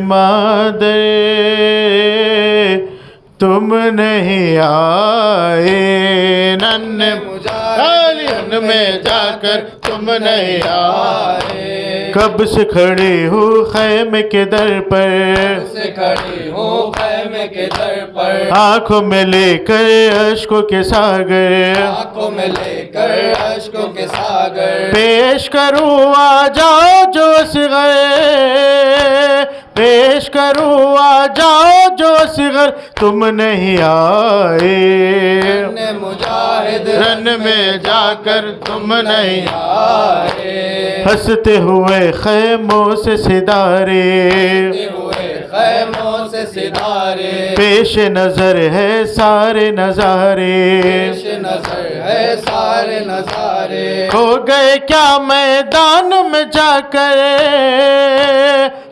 मादर तुम नहीं आए, नन्हे मुजाहिद में जाकर तुम नहीं आए। कब से खड़ी हूँ खैमे के दर पर,
से खड़ी हूँ खैमे के दर पर,
आंखों में लेकर अश्कों के सागर,
आंखों में लेकर अश्कों के सागर,
पेश करूँ आ जाओ जो सिगर, पेश करूँ आ जाओ जो सिगर तुम नहीं आए।
नन्हे मुजाहिद
रन में जाकर तुम नहीं
आए।
हंसते हुए खैमों से सितारे,
हुए खैमों से सितारे,
पेश नजर है सारे नजारे,
पेश नजर है सारे नजारे।
खो गए क्या मैदान में जाकर,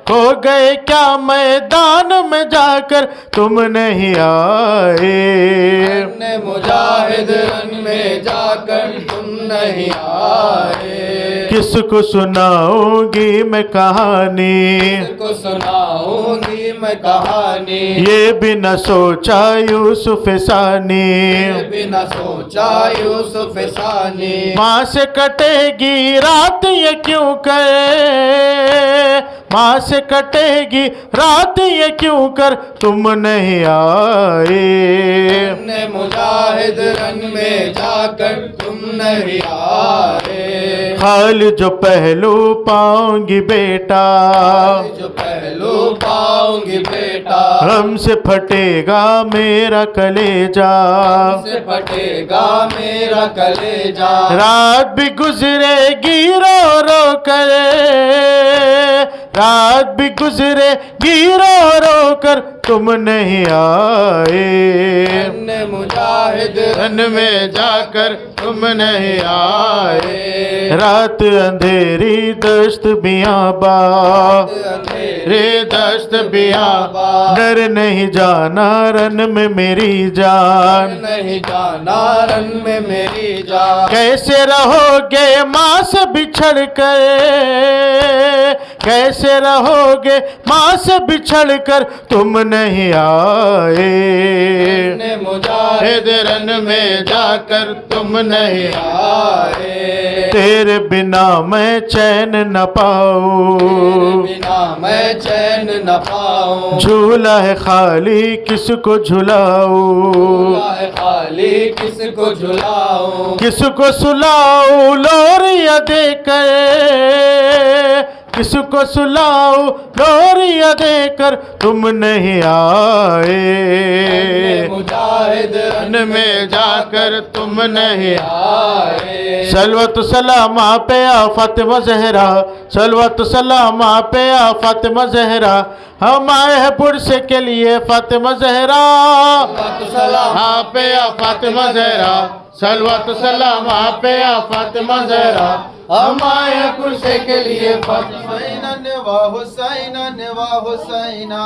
खो गए क्या मैदान में जाकर तुम नहीं आए।
नन्हे मुजाहिद रन में जाकर तुम नहीं आए।
किसको सुनाऊंगी मैं कहानी,
को सुनाऊंगी मैं कहानी,
ये भी न सोचा यूसुफ सानी,
बिना सोचा यूसुफ सानी।
माँ से कटेगी रात ये क्यों करे, माँ से कटेगी रात ये क्यों कर तुम नहीं आए।
नन्हे मुजाहिद रन में जाकर तुम नहीं आए।
खाल जो पहलू पाऊंगी बेटा,
जो पहलू पाऊंगी बेटा,
हमसे फटेगा मेरा कलेजा,
से फटेगा मेरा कलेजा।
रात भी गुजरेगी रो रो कर, रात भी गुजरेगी रो रो कर तुम नहीं आए।
नन्हे मुजाहिद
रन में जाकर तुम नहीं आए। रात अंधेरी दस्त बियाबा, रे दस्त बियाबा, डर नहीं जाना रन में मेरी जान,
नहीं जाना रन में मेरी जान।
कैसे रहोगे माँ से बिछड़ कर, कैसे रहोगे माँ से बिछड़ कर तुम नहीं आए।
नन्हे मुजाहिद
रन में जाकर तुम नहीं
आए।
तेरे बिना मैं चैन न पाऊं,
बिना मैं चैन न पाऊं।
झूला है खाली किसको झुलाऊं,
खाली किसको झुलाऊं।
किसको सुलाऊं लोरिया देकर, किसको सुलाऊं लोरिया देकर तुम नहीं आए।
मुजाहिद
रन में जाकर तुम नहीं
आए।
सलवत सलामा पे आ फातिमा ज़हरा, सलवत सलामा पे आ फातिमा ज़हरा, हम आए हैं पुरसे के लिए फातिमा ज़हरा। हाँ पे आ फातिमा ज़हरा, सलवत सलामा पे आ फातिमा ज़हरा, हम आए हैं पुरसे के लिए फातिमा।
हुसैनन व हुसैनन व हुसैना,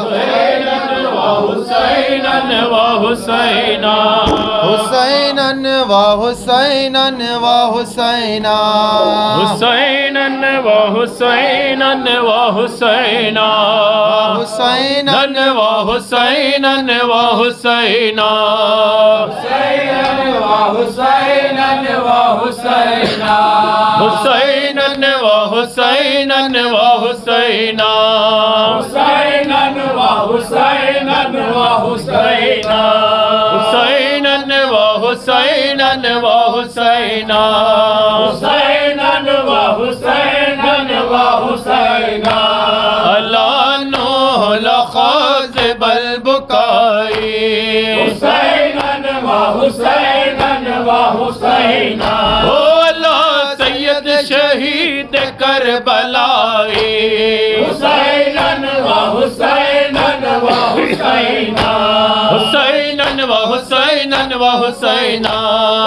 हुसैनन व हुसैना,
हुसैनन व हुसैनन व हुसैना,
हुसैनन व हुसैनन व हुसैना,
हुसैनन
व हुसैनन व हुसैना, हुसैनन व हुसैना, हुसैनन व हुसैनन व हुसैना, हुसैनन व हुसैनन व हुसैना, हुसैनन व हुसैनन व हुसैना, हुसैनन व हुसैनन व हुसैना, अलानो लखाज़ बलबुकाई, हुसैनन व हुसैनन व हुसैना, ओ अल्लाह सैयद शहीद करबलाई, हुसैनन व हुसैनन व हुसैना, हुसैनन व हुसैनन व हुसैना,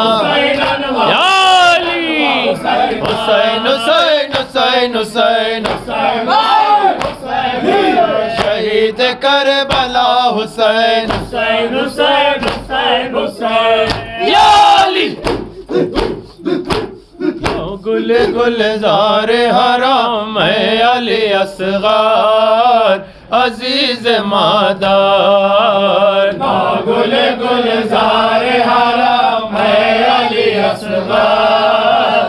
हुसैनन व या अली हुसैन हुसैन हुसैन हुसैन शहीद करबला हुसैन हुसैन हुसैन हुसैन हुसैन या अली
गुल गुलजार हराम है अली असगार अजीज मादार। गुल गुलजार हराम है अली असगार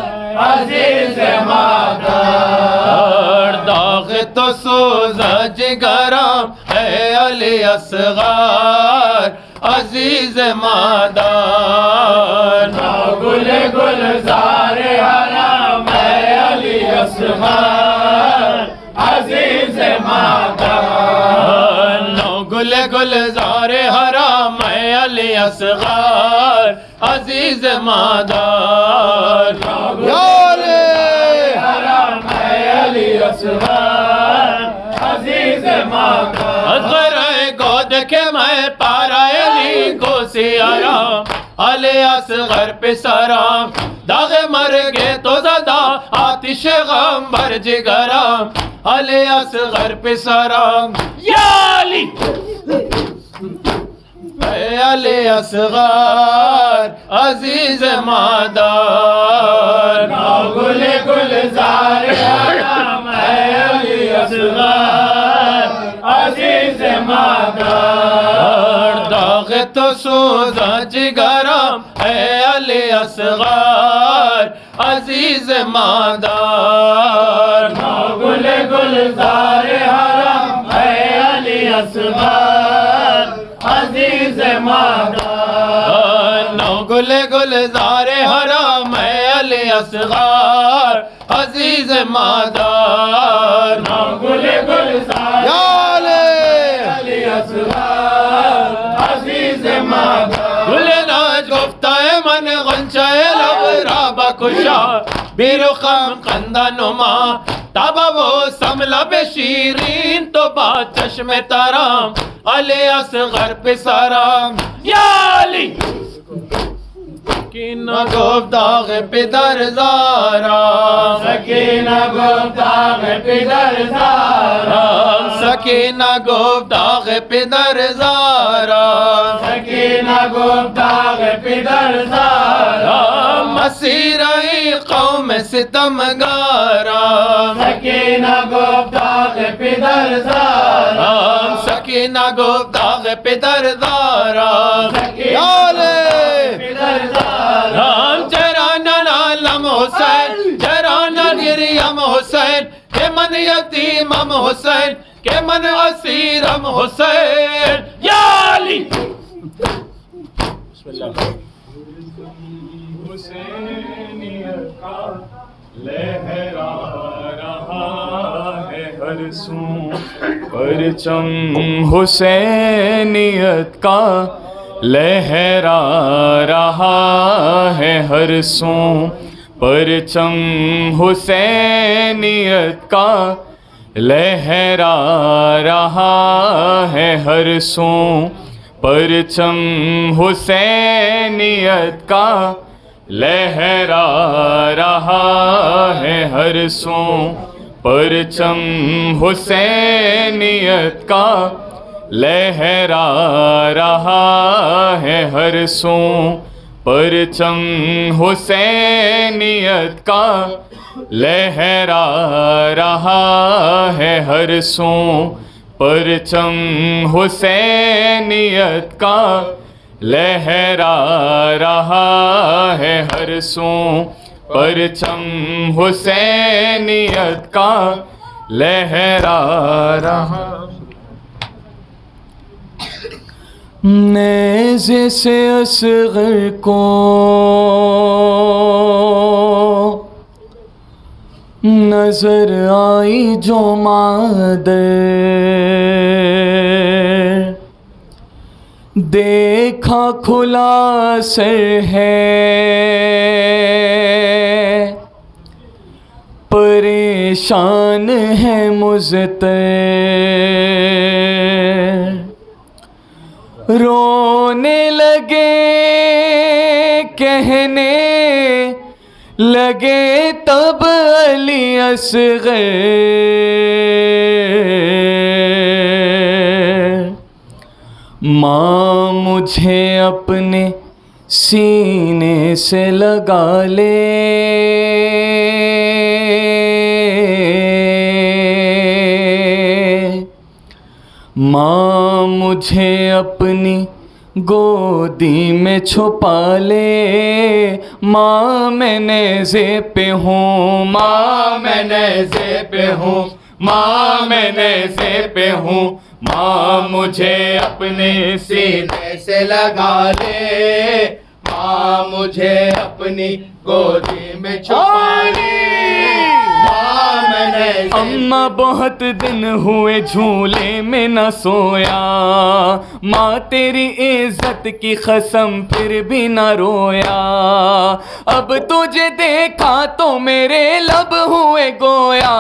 अजीज मादार। दाग तो सोजा जिगराम है अली असगार अजीज मादार। गुल गुलजार हराम है अली असगार अजीज मादार। गुल गुलजार हराम है अली असगार अजीज मादार। हराम है अली असगार अजीज मादार। असगर गोद के मैं पारा अली को सियारा अली असगर पे सराम। दागे मर गए तो ज़दा आतिश गम भर जिगरा अली असगर पे सराम। या अली अली असगार अजीज मादार। गुल गुलजार हराम है अली असगार अजीज मादार। दाग तो सोजा जिगराम है अली असगार अजीज मादार। गुल गुलजार हराम है अली असगार अजीज मादार। गुल गुलजार हराम है अली असगार अजीज मादार। गुल गुलजार अली असगार अजीज मादार। गुल नाज गुफ्ता मन गंचाए लब राबा कुशा बिरुखम कंदा नुमा ताबा वो समला बेशीरीन तो बात चश्मे ताराम अली असगर पे सराम। या अली सकीना गोफ्ताग पिदर ज़ारा सकीना गोफ्ताग पिदर ज़ारा सकीना गोफ्ताग पिदर ज़ारा सकीना गोफ्ताग पिदर ज़ारा। मसीराई कौम सितमगारा सकीना गोफ्ताग पिदर ज़ारा सकीना गोफ्ताग पिदर ज़ारा। राम जराना नालम हुसैन जराना गिरियम हुसैन के मन यतीमम हुसैन के मन असीरम हुसैन। या अली हुसैनियत का लहरा रहा है हर सू परचम हुसैनियत का लहरा रहा है हर सू परचम हुसैनियत का लहरा रहा है हर सू परचम हुसैनियत का लहरा रहा है हर सू परचम हुसैनियत का लहरा रहा है हर सू परचम हुसैनियत का लहरा रहा है हर सू परचम हुसैनियत का लहरा रहा है हर सू परचम हुसैनियत का लहरा रहा। नेज़े से असग़र को नजर आई जो मादर देखा खुला सर है परेशान है मुज़तर रोने लगे कहने लगे तब अली असग़र माँ मुझे अपने सीने से लगा ले
माँ मुझे अपनी गोदी में छुपा ले, माँ मैं नेज़े पे हूँ, माँ मैं नेज़े पे हूँ, माँ मैं नेज़े पे हूँ, माँ मुझे अपने सीने से लगा ले, माँ मुझे अपनी गोदी में छुपा ले, माँ मैंने अम्मा बहुत दिन हुए झूले में न सोया, माँ तेरी इज्जत की कसम फिर भी न रोया, अब तुझे देखा तो मेरे लब हुए गोया,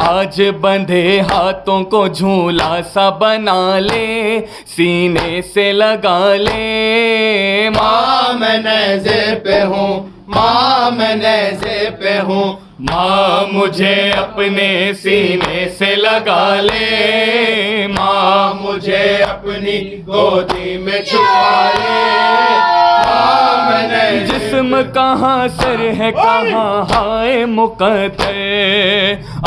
आज बंधे हाथों को झूला सा बना ले, सीने से लगा ले, माँ मैं नेज़े पे हूँ, माँ मैं नेज़े पे हूँ, माँ मुझे अपने सीने से लगा ले, माँ मुझे अपनी गोदी में छुपा ले, माँ मैंने जिस्म कहाँ सर है कहाँ हाय मुकद्दर,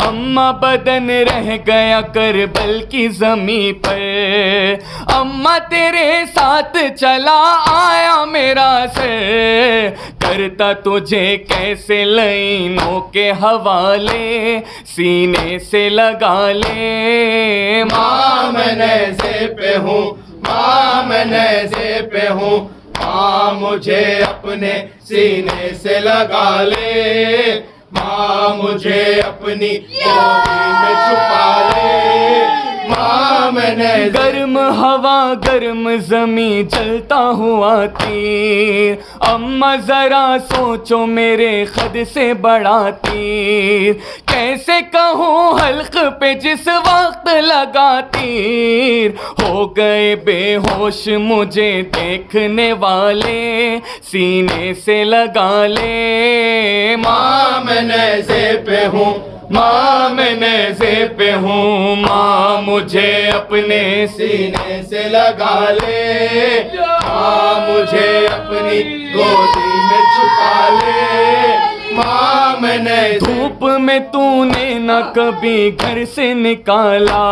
अम्मा बदन रह गया करबल की ज़मीं पर, अम्मा तेरे साथ चला आया मेरा सर, करता तुझे कैसे लाइनों के हवाले, सीने से लगा ले, माँ मैं नेज़े पे हूँ, माँ मैं नेज़े पे हूँ, माँ मुझे अपने सीने से लगा ले, माँ मुझे अपनी गोदी में छुपा ले, माँ मैंने गर्म हवा गर्म जमी जलता हुआ तीर, अम्मा जरा सोचो मेरे खद से बड़ा तीर, कैसे कहूँ हल्क पे जिस वक्त लगा तीर, हो गए बेहोश मुझे देखने वाले, सीने से लगा ले, माँ मैं नेज़े पे हूँ, माँ मैं नेज़े पे हूँ, माँ मुझे अपने सीने से लगा ले, माँ मुझे अपनी गोदी में छुपा ले, माँ मैंने धूप में तूने न कभी घर से निकाला,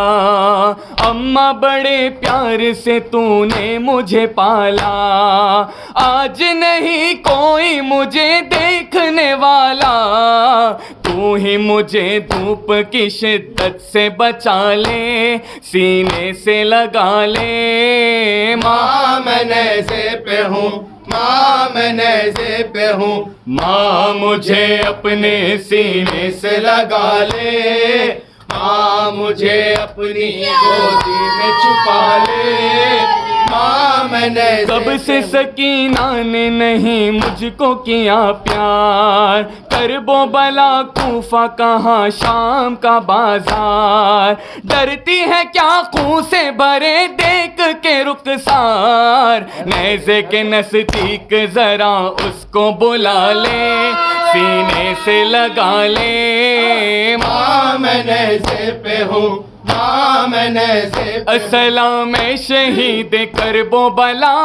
अम्मा बड़े प्यार से तूने मुझे पाला, आज नहीं कोई मुझे देखने वाला, तू ही मुझे धूप की शिद्दत से बचा ले, सीने से लगा ले, माँ मैं नेज़े पे हूँ, माँ मैं नेज़े पे हूँ, माँ मुझे अपने सीने से लगा ले, माँ मुझे अपनी गोदी में छुपा ले, माँ मैंने कब से सकीना ने नहीं मुझको किया प्यार, करबो बला कूफा कहाँ शाम का बाजार, डरती है क्या खून से भरे देख के रुखसार, नेज़े के नज़दीक जरा उसको बुला ले, सीने से लगा ले, माँ मैं नेज़े पे हूँ, माँ मैं नेज़े पे, अस्सलाम शहीद करबो बला,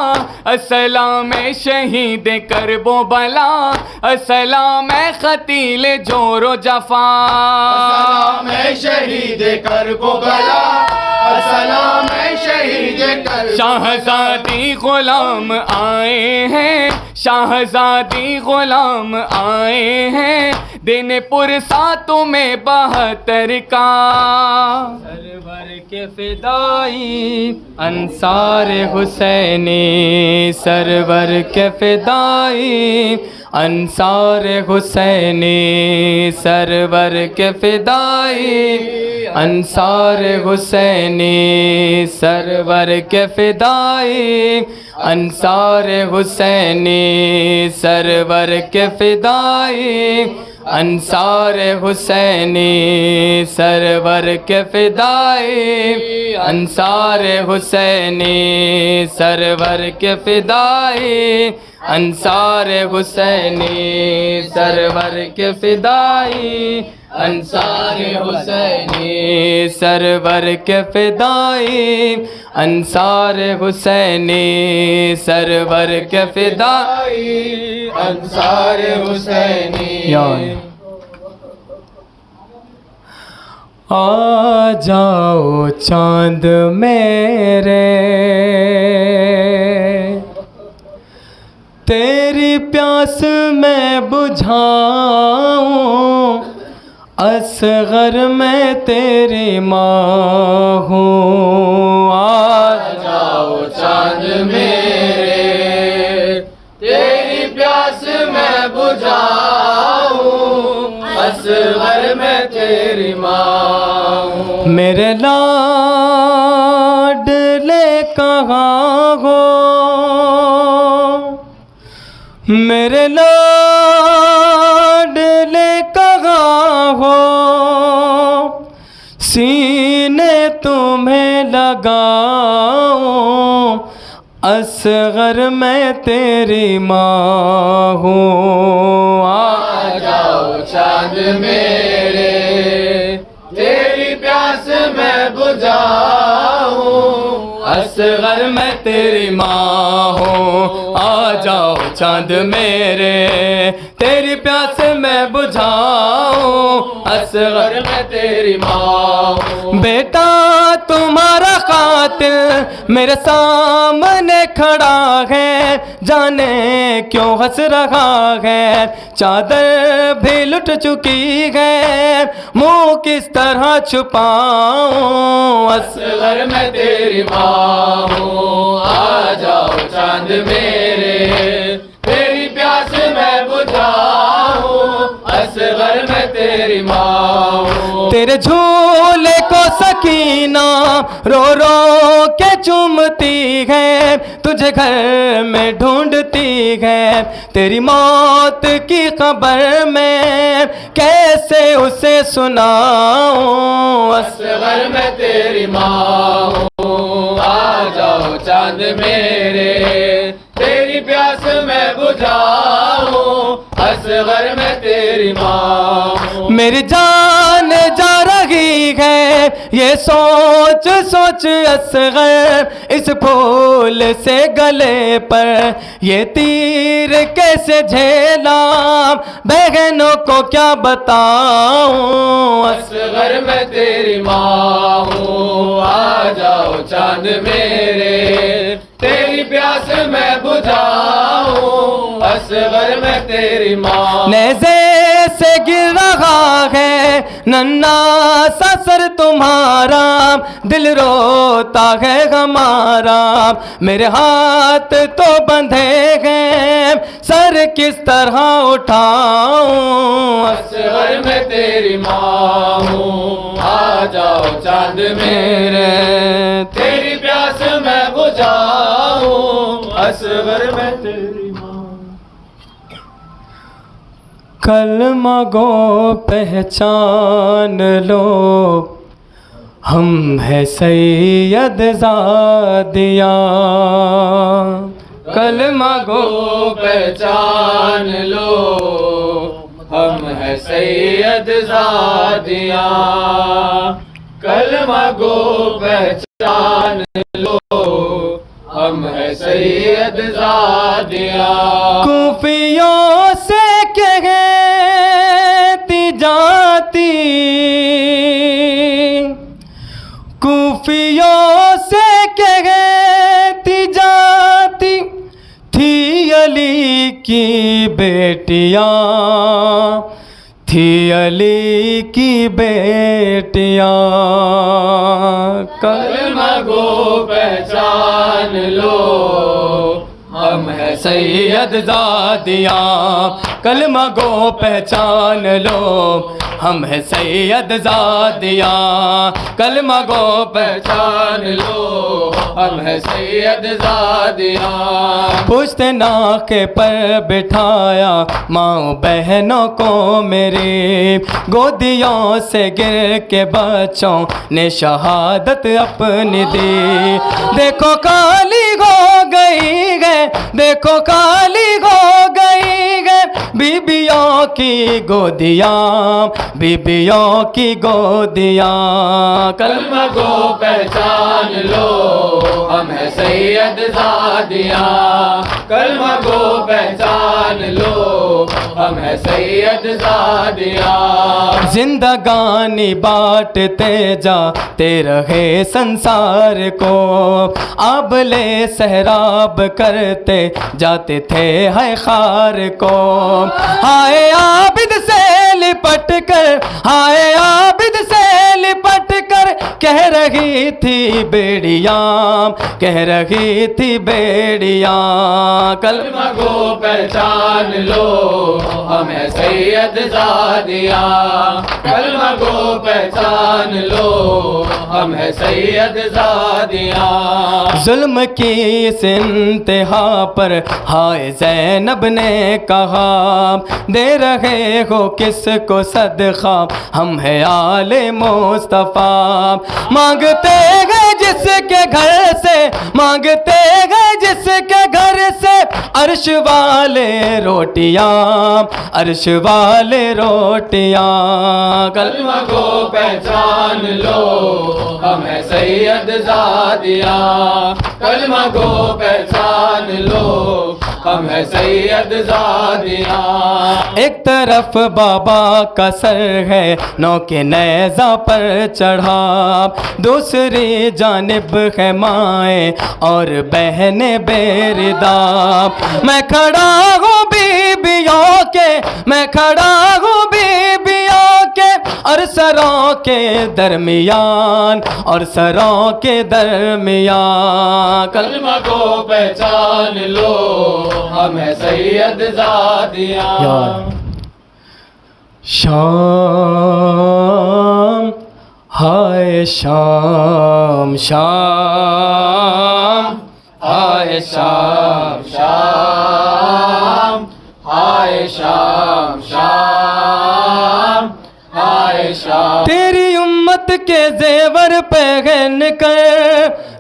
अस्सलाम शहीद करबो बला, अस्सलाम ख़तील जोरो जफा, अस्सलाम शहीद करबो बला, अस्सलाम शहीद कर, शाहज़ादी गुलाम आए हैं, शाहज़ादी गुलाम आए हैं, दिन पुरसा तुम्हें 72 का, सरवर के फिदाई अंसार हुसैनी, सरवर के फिदाई अंसार हुसैनी, सरवर के फिदाई अंसार हुसैनी, सरवर के फिदाई अंसार हुसैनी, सरवर के फिदाई अंसार हुसैनी, सरवर के फिदाई अंसार हुसैनी, सरवर के फिदाई अंसार हुसैनी, सरवर के फिदाई अंसार हुसैनी, सरवर के फिदाई अंसार हुसैनी, सरवर के फिदाई अंसार हुसैनी।
आ जाओ चांद मेरे, तेरी प्यास मैं बुझाऊं, असगर मैं तेरी माँ हूँ। आ जाओ चांद मेरे, तेरी प्यास मैं बुझाऊं, असगर मैं तेरी माँ हूँ। मेरे लाडले कहाँ हो, मेरे लाडले कहाँ हो, सीने तुम्हें लगाऊं, असगर मैं तेरी माँ हूँ। आ जाओ चांद मेरे, तेरी प्यास मैं बुझाऊं, असगर मैं तेरी माँ हूँ। आ जाओ चांद मेरे, तेरी प्यास मैं बुझाऊं, असगर मैं तेरी माँ हूँ। बेटा तुम्हारा कातिल मेरे सामने खड़ा है, जाने क्यों हंस रहा है, चादर भी लुट चुकी है, मुंह किस तरह छुपाऊं, असगर मैं तेरी माँ हूँ। आ जाओ चांद मेरे, तेरी प्यास मैं बुझाऊं, असगर मैं तेरी माँ हूँ। तेरे झूले को सकीना रो रो के चूमती है, तुझे घर में ढूंढती है, तेरी मौत की खबर मैं कैसे उसे सुनाऊं, असगर मैं तेरी माँ हूँ। आ जाओ चांद मेरे, तेरी प्यास मैं बुझाऊं, असगर मैं तेरी माँ हूँ। मेरी जान जा रही है ये सोच सोच असगर, इस फूल से गले पर ये तीर कैसे झेला, बहनों को क्या बताऊं, असगर मैं तेरी माँ हूँ। आ जाओ चांद मेरे, तेरी प्यास मैं बुझाऊं, असगर मैं तेरी माँ। नेज़े से गिर रहा है नन्ना सा सर तुम्हारा, दिल रोता है हमारा, मेरे हाथ तो बंधे हैं, सर किस तरह उठाऊं, असगर मैं तेरी माँ हूँ। आ जाओ चांद मेरे, तेरी प्यास मैं बुझाऊं, असगर मैं तेरी माँ। कलमा गो पहचान लो, हम है सैयद ज़ादिया, कलमा गो पहचान लो, हम है सैयद ज़ादिया, कलमा गो पहचान लो, हम है सैयद ज़ादिया। कूफियों से कहती जाती, कूफियों से कहती जाती थी, अली की बेटियाँ थी, अली की बेटियाँ, कलमा गो पहचान लो, हम है सैयद ज़ादिया, कलमा गो पहचान लो, हम है सैयद ज़ादिया, कलमा गो पहचान लो, हम है सैयद ज़ादिया। पूछते नाके पर बिठाया माँ बहनों को मेरी, गोदियों से गिर के बच्चों ने शहादत अपनी दी। देखो काली हो गई है, देखो काली हो गई है
बीबियों की गोदियाँ, बीबियों की गोदियाँ।
कलमा को पहचान लो, हम है सैयद ज़ादियाँ। कलमा को पहचान लो, हम है सैयद ज़ादियाँ।
जिंदगानी बांटते जाते रहे संसार को, आबले सहराब करते जाते थे है खार को। हाय आबिद से लिपट कर, हाय आबिद से लिपट कर कह रही थी बेड़ियाँ, कह रही थी बेड़ियाँ।
कलमा को पहचान लो, हम है सैयद ज़ादियाँ। कलमा को पहचान लो, हम है सैयद ज़ादियाँ।
जुल्म की इस इंतहा पर हाय ज़ैनब ने कहा, दे रहे हो किसको सदका, हम है आले मुस्तफ़ा। मांगते गए जिसके घर से, मांगते गए जिसके घर से अर्श वाले रोटियां, अर्श वाले रोटियां।
कलमा को पहचान लो, हम है सैयद ज़ादियाँ। कलमा को पहचान लो, हम है सैयद ज़ादियाँ।
एक तरफ बाबा का सर है नौ के नेज़ा पर चढ़ा, दूसरी जानिब है माए और बहने बेरिदा। मैं खड़ा हूँ बीबियों के, मैं खड़ा हूँ बीबियों के और सरों के दरमियान, और सरों के दरमियान।
कलमा को पहचान लो, हम है सैयद ज़ादियाँ।
शाम हाय शाम, शाम हाय शाम,
शाम हाय शाम, शाम हाय शाम।
तेरी उम्मत के जेवर पहन कर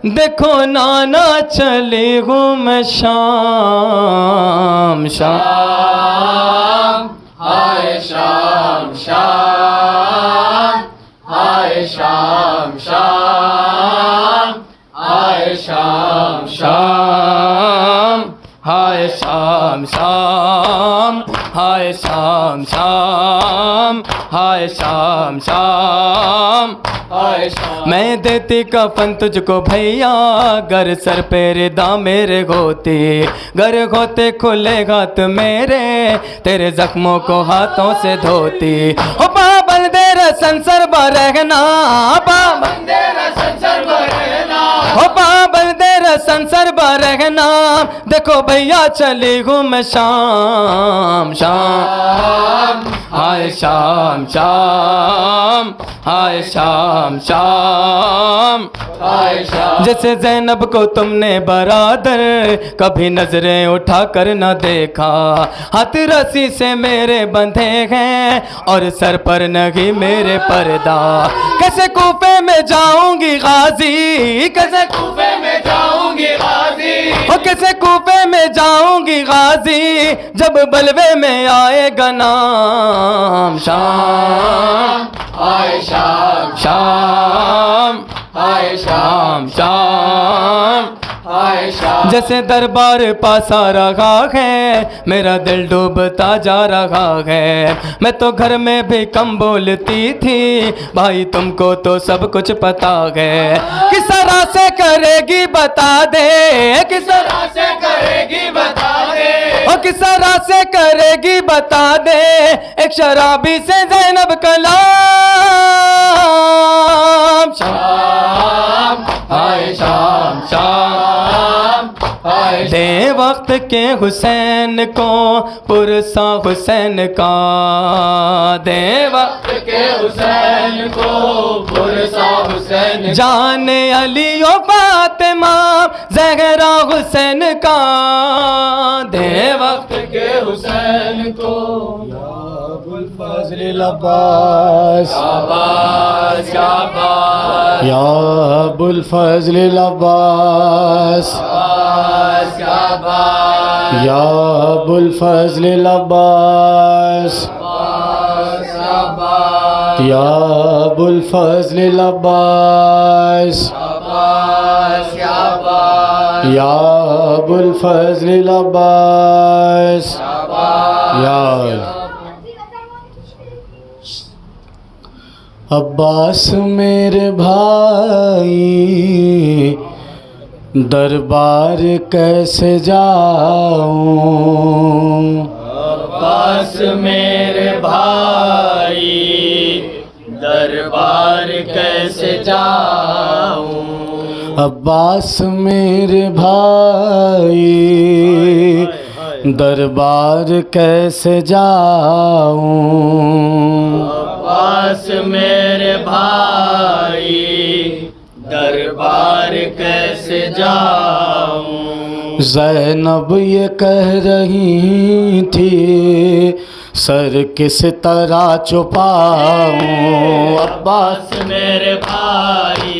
देखो नाना चली हूँ मैं शाम,
शाम हाय शाम, शाम हाय शाम, शाम हाय शाम,
शाम हाय शाम, शाम हाय शाम, शाम हाय शाम, शाम
हाय शाम।
मैं देती कफन तुझको भैया, घर सर पे रिदा मेरे होते, घर होते खुले हाथ मेरे, तेरे जख्मों को हाथों से धोती। ओ पाबल दे संसर बरहना, पाबल दे संसर बरहना, ओ पाबल दे संसर बरहना। देखो भैया चली हूँ मैं शाम, शाम हाय शाम, शाम हाय शाम, शाम
हाय शाम।
जैसे ज़ैनब को तुमने बरादर कभी नजरें उठा कर न देखा, हाथ रस्सी से मेरे बंधे हैं और सर पर नहीं मेरे पर्दा। कैसे कूफे में जाऊंगी गाजी, कैसे
कूफे में जाऊंगी गाजी,
ओ कैसे कूफे में जाऊंगी गाजी, जब बलवे में आएगा नाम। शाम
हाय शाम,
शाम
हाय शाम,
शाम
हाय शाम।
जैसे दरबार पासा रहा है, मेरा दिल डूबता जा रहा है। मैं तो घर में भी कम बोलती थी, भाई तुमको तो सब कुछ पता है। किस तरह से करेगी बता दे, किस तरह
से करेगी बता दे,
ओ किस तरह से करेगी बता दे, एक शराबी से ज़ैनब कलाम।
शाम हाय शाम, शाम हाय।
दे वक्त के हुसैन को पुरसा हुसैन का, दे वक्त
के हुसैन को पुरसा हुसैन।
जाने अली ओ फातिमा ज़हरा हुसैन का, दे वक्त
के हुसैन को
फजल अब्बास,
शाबाश शाबाश
या अबुल फजल अब्बास,
शाबाश शाबाश
या अबुल फजल अब्बास, या अबुल फजल अब्बास, या अबुल फजल अब्बास, या अब्बास मेरे भाई दरबार कैसे जाऊं,
अब्बास मेरे भाई दरबार कैसे जाऊं,
अब्बास मेरे भाई दरबार कैसे जाऊं,
अब्बास मेरे भाई दरबार कैसे जाऊं।
ज़ैनब ये कह रही थी सर किस तरह छुपाऊं,
अब्बास मेरे भाई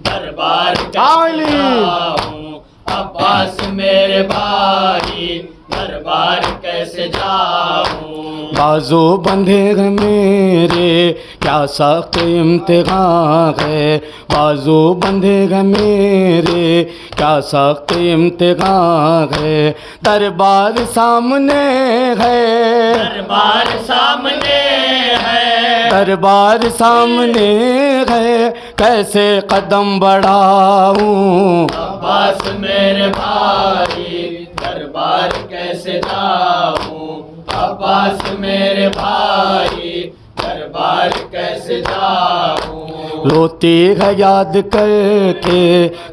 दरबार कैसे जाऊं, अब्बास मेरे भाई दरबार कैसे जाऊं।
बाजू बंधे हैं मेरे क्या सख्त इम्तिहान है, बाजू बंधे हैं मेरे क्या सख्त इम्तिहान है, दरबार सामने है,
दरबार सामने है,
दरबार सामने है, कैसे कदम बढ़ाऊं,
अब्बास मेरे भाई दरबार कैसे जाऊं, अब्बास मेरे भाई दरबार कैसे जाऊं।
रोती है याद करके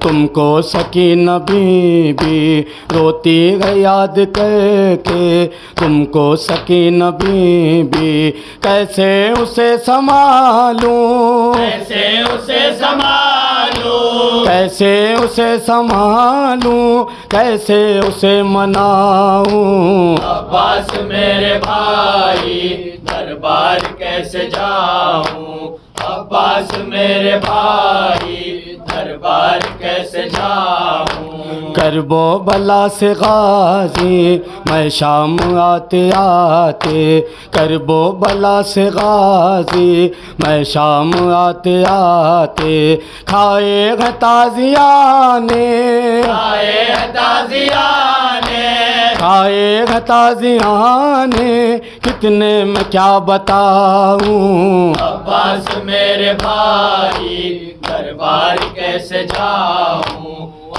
तुमको सकीना बीबी, रोती है याद करके तुमको सकीना बीबी, कैसे उसे संभालूं,
कैसे उसे संभालूं,
कैसे उसे संभालूं, कैसे उसे मनाऊं,
अब्बास मेरे भाई दरबार कैसे जाऊं, अब्बास मेरे भाई दरबार कैसे जाऊं।
करबो बला से गाजी मैं शाम आते आते, करबो बला से गाजी मैं शाम आते आते, खाए ताजियाने,
खाए ताजियाने,
खाए ताजियाने, कितने मैं क्या बताऊं,
अब्बास मेरे भाई दरबार कैसे जाऊं,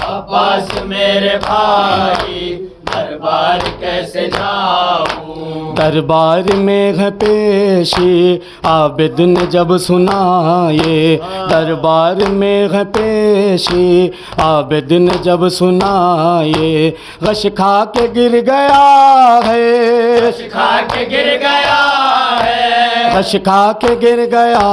अब्बास मेरे भाई दरबार कैसे जाऊं।
दरबार में है पेशी आबिद ने जब सुना ये, दरबार में है पेशी आबिद ने जब सुना ये, गश खा के गिर गया है,
गश खा के गिर गया है,
गश खा के गिर गया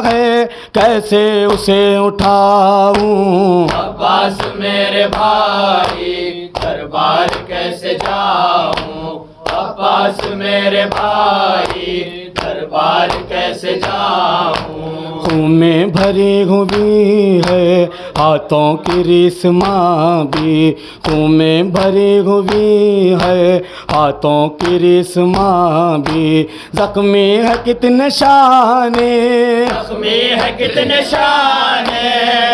है, कैसे उसे उठाऊं,
अब्बास मेरे भाई दरबार कैसे जाऊं, अब्बास मेरे भाई दरबार कैसे जाऊं।
खून में भरी हुई है हाथों की रिस्मा भी, खून में भरी हुई है हाथों की रिस्मा भी, जख्मी है कितने शाने,
जख्मी है कितने शाने,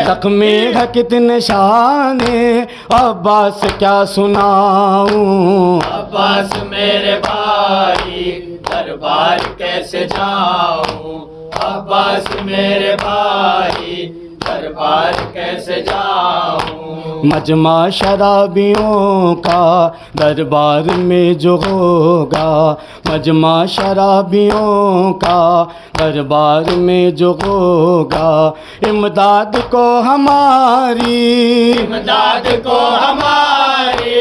जख्मी है कितने शाने, अब्बास क्या सुनाऊं,
अब्बास मेरे भाई दरबार कैसे जाऊं, अब्बास मेरे भाई दरबार कैसे जाऊं।
मजमा शराबियों का दरबार में जो होगा, मजमा शराबियों का दरबार में जो होगा, इमदाद को हमारी,
इमदाद को हमारी,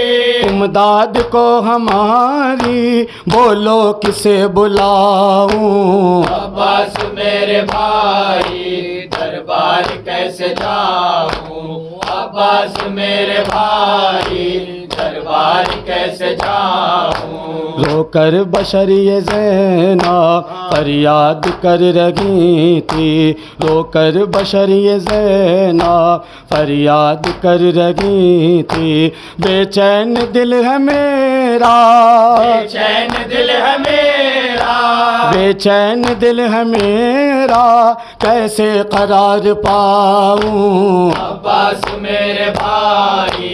इमदाद को हमारी, बोलो किसे बुलाऊं,
अब्बास मेरे भाई दरबार कैसे जाऊं, अब्बास मेरे भाई दरबार कैसे जाऊं।
रोकर बशर ये ज़ैना फरियाद कर रही थी, रोकर बशर ये ज़ैना फरियाद कर रही थी, बेचैन दिल है मेरा, मेरा,
बेचैन दिल है मेरा,
बेचैन दिल है मेरा, कैसे करार पाऊं।
अब्बास मेरे भाई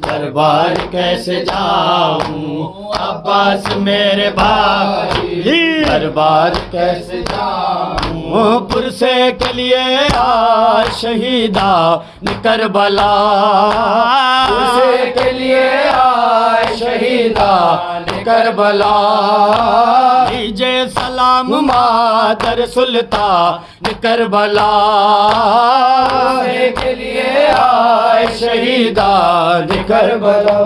दरबार कैसे जाऊं, अब्बास मेरे भाई दरबार कैसे जाऊं।
पुरसे के लिए आ शहीदा करबला, पुरसे के लिए आ शहीदा करबला। लीजिए सलाम मादर सुल्तान करबला, पुरसे के लिए आ शहीदा करबला।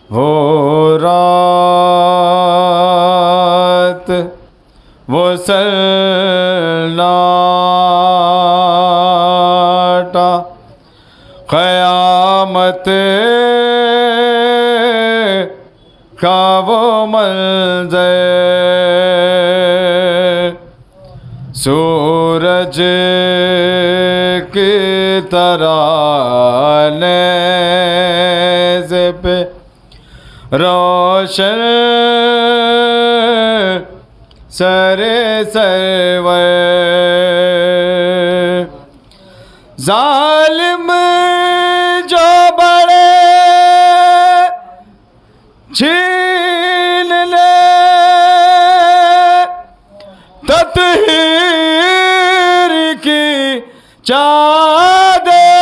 हो रात वो सन्नाटा, क़यामत का वो मंज़र, सूरज की तरह नेज़े पे रोशन सरे सरवर। जालिम जो बड़े छीन ले तत्हीर की चादर,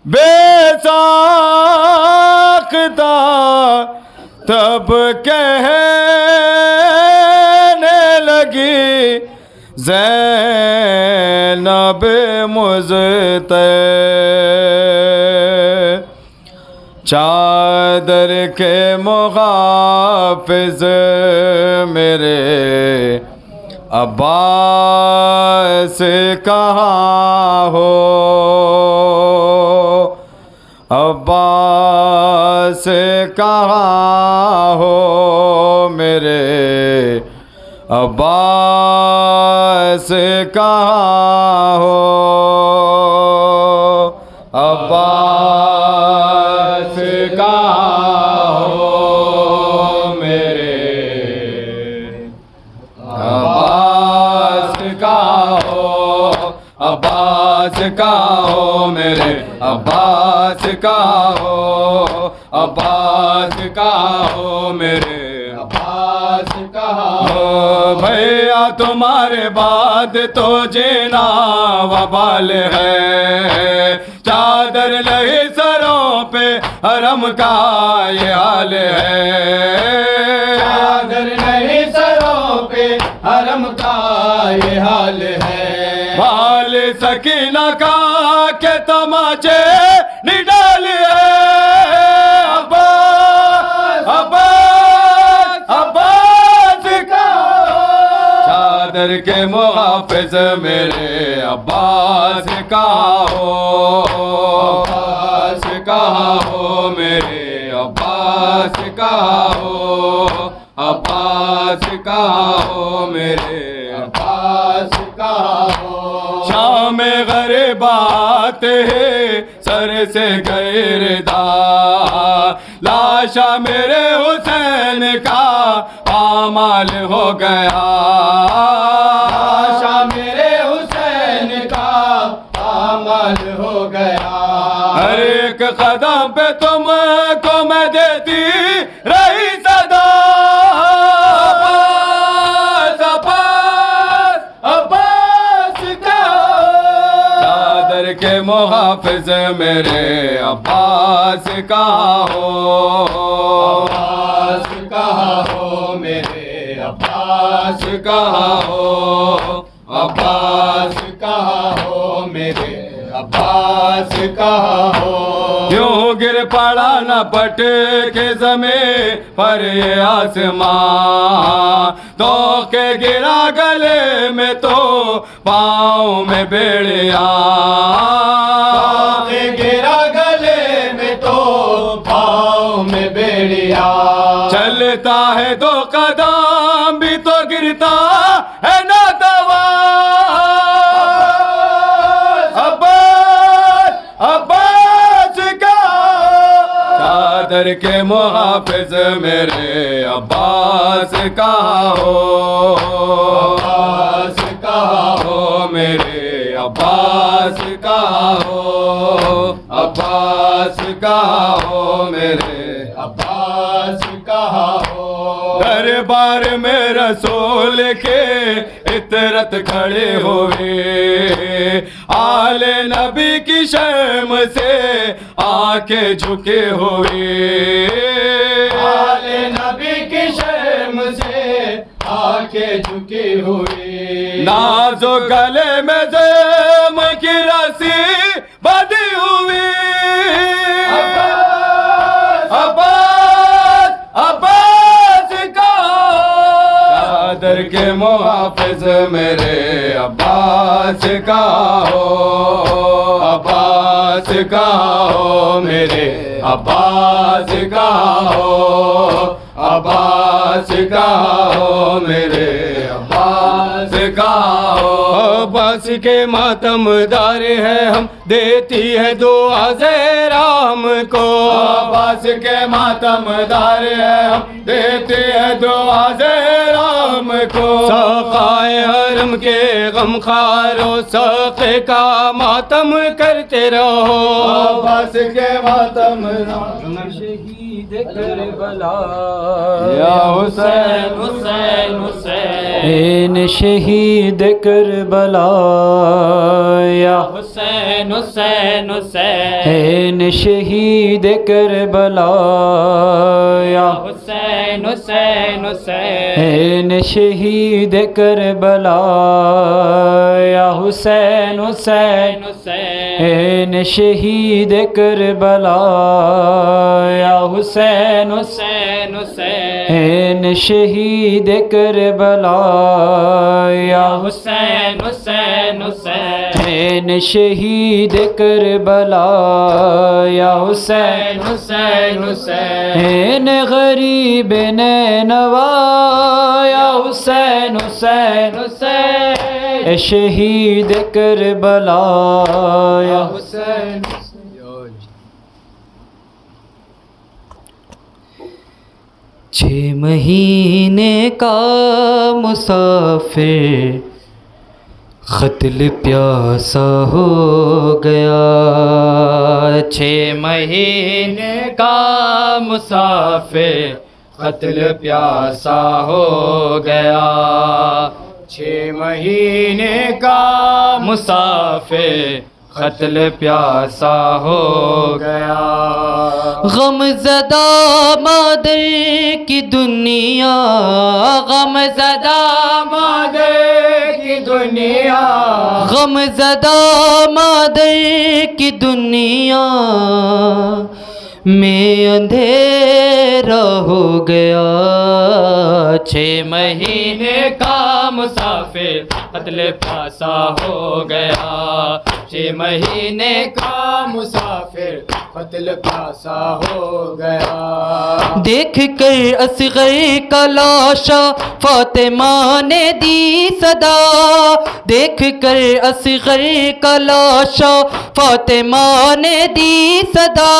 बेसाख्ता तब कहने लगी ज़ैनब मुज़्तै, चादर के मुहाफ़िज़ मेरे अब्बास कहाँ हो, अब्बास कहाँ हो मेरे, अब्बास कहाँ हो, अब्बास कहाँ हो मेरे, अब्बास कहाँ हो, अब्बास कहाँ हो मेरे, अब्बास कहाँ हो, अब्बास कहाँ हो मेरे, अब्बास कहाँ हो। भैया तुम्हारे बाद तो जीना वबाल है, चादर लगी सरों पे हरम का ये हाल है,
चादर नहीं सरों पे हरम का ये हाल है।
बाल सकीना का के तमाचे निडाल है, अब्बास अब्बास अब्बास का, चादर के मुहाफ़िज़ मेरे अब्बास का हो, अब्बास का हो मेरे, अब्बास का हो, अब्बास का हो मेरे, अब्बास का हो। शाम गरीबा जाते हैं सर से गिरदा। लाशा मेरे हुसैन का पामाल हो गया,
लाशा मेरे हुसैन का पामाल हो गया।
हर एक कदम पे तुमको मैं देती रही सदा।
अब्बास का
चादर के मुहाफिज मेरे अब्बास का हो,
अब्बास कहा हो मेरे अब्बास
कहा हो,
अब्बास कहा हो मेरे अब्बास कहा हो।
क्यों गिर पड़ा न पट के जमीन पर ये आसमां, तो के गिरा गले में तो पाँव में बेड़िया,
के गिरा गले में तो पाँव में बेड़िया।
चलता है दो कदम भी तो गिरता है ना दवा। अब्बास का चादर के मुहाफिज मेरे अब्बास का हो,
अब्बास कहा
हो मेरे अब्बास का हो, अब्बास का हो मेरे
अब्बास कहा हो।
दरबार में रसूल के इतरत खड़े हुए, आले नबी की शर्म से आंखें झुके हुए,
आले नबी की शर्म से आंखें झुकी हुई।
नाजो गले में जम की रस्सी बंधी हुई। अब्बास का चादर के मुहाफिज मेरे अब्बास का हो, अब्बास का हो मेरे अब्बास का हो, अब्बास का हो मेरे अब्बास का हो। अब्बास के मातमदार है हम, देती है दुआ से राम को। अब्बास के मातमदार है हम, देते हैं दुआ से राम को। सखाए हरम के गमखारो सखे का मातम करते रहो। अब्बास के मातम
शहीद करबला
या हुसैन
हुसैन हुसैन शहीद करबला या हुसैन हुसैन हुसैन शहीद करबला या हुसैन हुसैन हुसैन शहीद करबला या हुसैन हुसैन हुसैन शहीद करबला या हुसैन हुसैन हुसैन शहीद करबला या हुसैन हुसैन हुसैन शहीद करबला या हुसैन हुसैन हुसैन गरीब नैनवा या हुसैन हुसैन हुसैन शहीद करबला या हुसैन। छः महीने का मुसाफिर क़त्ल प्यासा हो गया। 6 महीने का मुसाफिर क़त्ल प्यासा हो गया। 6 महीने का मुसाफिर क़त्ल प्यासा हो गया। गमज़दा मादर की दुनिया, गमज़दा मादर की दुनिया, गमज़दा मादर की दुनिया में अंधेरा हो गया। 6 महीने का मुसाफिर कत्ल प्यासा हो गया। 6 महीने का मुसाफिर कत्ल प्यासा हो गया।
देख कर असगर का लाशा फातिमा ने दी सदा, देख कर असगर का लाशा फातिमा ने दी सदा।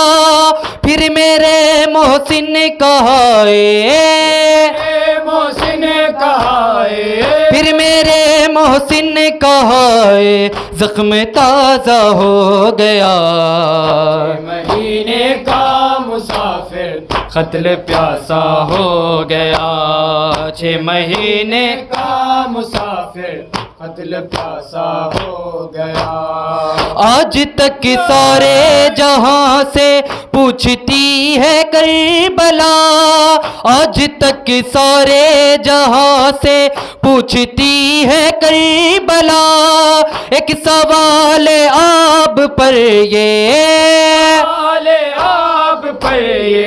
फिर मेरे मोहसिन कहाए,
मोहसिन कहाए,
फिर मेरे मोहसिन कहाए जख्म ताज़ा हो गया।
महीने का मुसाफिर कत्ल प्यासा हो गया। 6 महीने का मुसाफिर कत्ल प्यासा हो गया।
आज तक सारे जहां से पूछती है करबला, आज तक सारे जहां से पूछती है करबला। एक सवाल आप पर ये,
आप पर ये,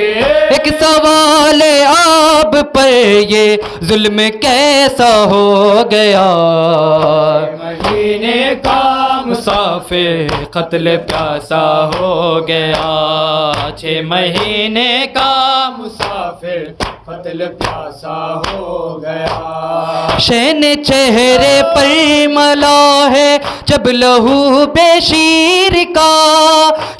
एक सवाल आप पर ये जुल्म कैसा हो गया।
महीने का मुसाफिर कत्ल प्यासा हो गया। 6 महीने का मुसाफिर कत्ल प्यासा हो गया।
शैन चेहरे पर मला है जब लहू बेशीर का,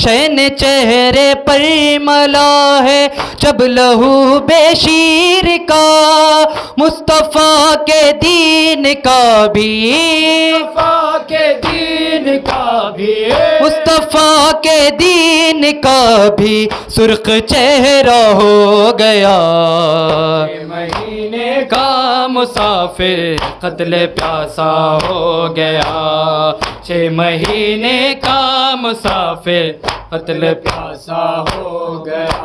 शैन चेहरे पर मला है जब लहू बेशीर का। मुस्तफ़ा के दीन का भी,
मुस्तफ़ा के दीन का भी,
मुस्तफ़ा के दीन का भी सुर्ख चेहरा हो गया।
महीने का मुसाफिर कत्ल प्यासा हो गया। 6 महीने का मुसाफिर कत्ल प्यासा हो गया।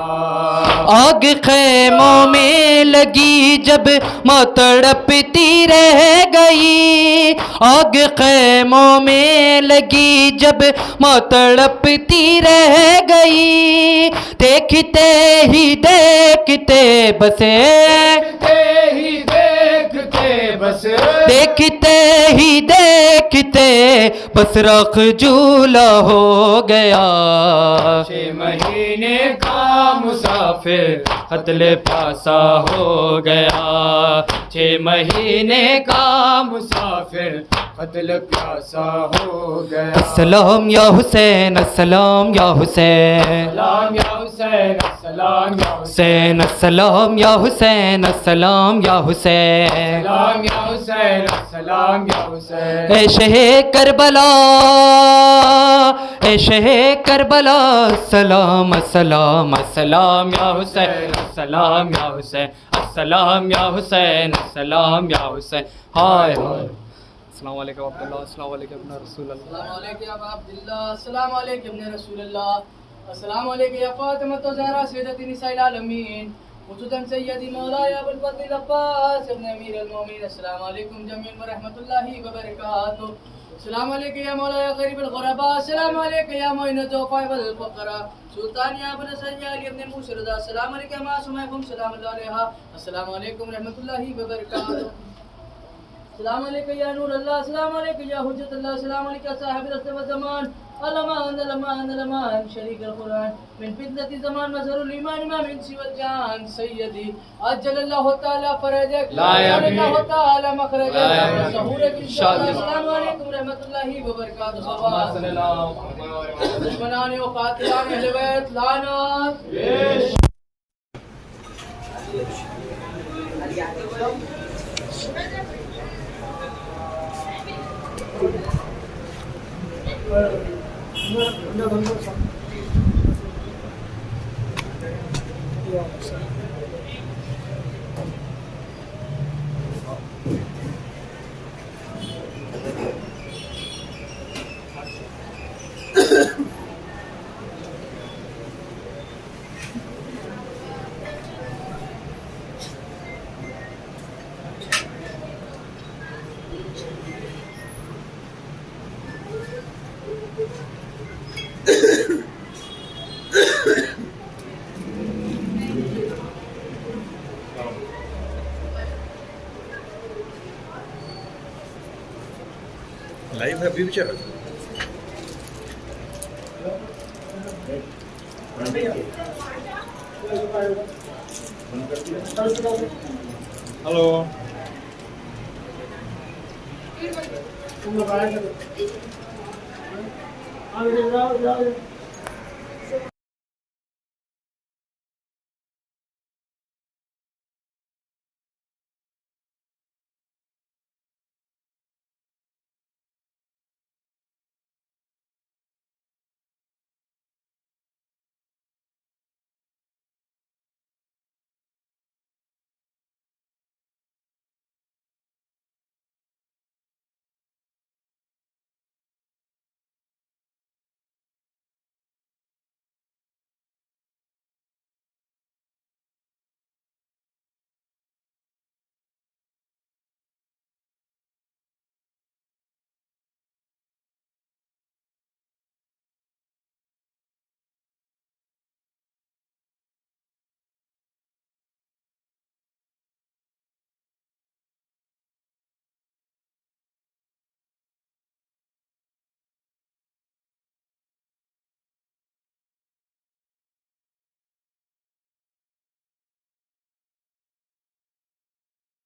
आग खैमों में लगी जब माँ तड़पती रह गई, आग खैमों में लगी जब माँ तड़पती रह गई। देखते ही देखते बसे, देखते ही देखते बस रख झूला हो गया।
6 महीने का मुसाफिर कत्ल प्यासा हो गया। 6 महीने का मुसाफिर कत्ल प्यासा हो गया।
अस्सलाम या हुसैन, अस्सलाम या हुसैन,
सलाम या हुसैन, सलाम या
हुसैन, अस्सलाम या हुसैन, अस्सलाम या हुसैन।
सलाम या हुसैन, सलाम या हुसैन।
ऐ शहे करबला, ऐ शहे करबला, सलाम अस्सलाम,
अस्सलाम या हुसैन, अस्सलाम या हुसैन, अस्सलाम या हुसैन, अस्सलाम या हुसैन। हाय हाय। अस्सलाम वालेकुम अब्दुल्लाह, अस्सलाम वालेकुम अपना रसूल अल्लाह,
अस्सलाम वालेकुम या अब्दुल्लाह, अस्सलाम वालेकुम अपने रसूल अल्लाह, अस्सलाम वालेकुम या फातिमा तो ज़हरा सैयदती निसाइल आलमीन, खुसूसन सैयदी मौलाया अबुल फज़ल अब्बास इब्न अमीर अल-मोमिनीन। अस्सलाम वालेकुम जमीअन व रहमतुल्लाहि व बरकातहू। अस्सलाम वालेकुम या मौलाया गरीबुल गुरबा, अस्सलाम वालेकुम या मुइनुद ज़ुफ़ा वल फ़क़रा, सुल्तान या इब्न सय्यद इब्न मुशरदा, अस्सलाम वालेकुम या सुमैकुम सलाम अलैहा, अस्सलाम वालेकुम रहमतुल्लाहि व बरकातहू। अस्सलाम वालेकुम या नूर अल्लाह, अस्सलाम वालेकुम या हुज्जत अल्लाह, अस्सलाम वालेकुम साहिब रस्म व ज़मान, अलमान अलमान अलमान शरीक अल कुरान मिन फितनति ज़मान मज़हरुल ईमान मा मिन सिवल जान सय्यदी अज्जलल्लाहु तआला फरजक
ला
अल्लाहु तआला मखरजक
ला
सहूरक इंशाअल्लाह। अस्सलाम वालेकुम रहमतुल्लाहि व बरकातहू। दुश्मनान व कातिलान अहले बैत लानत।
लाइव है अभी विचार
हेलो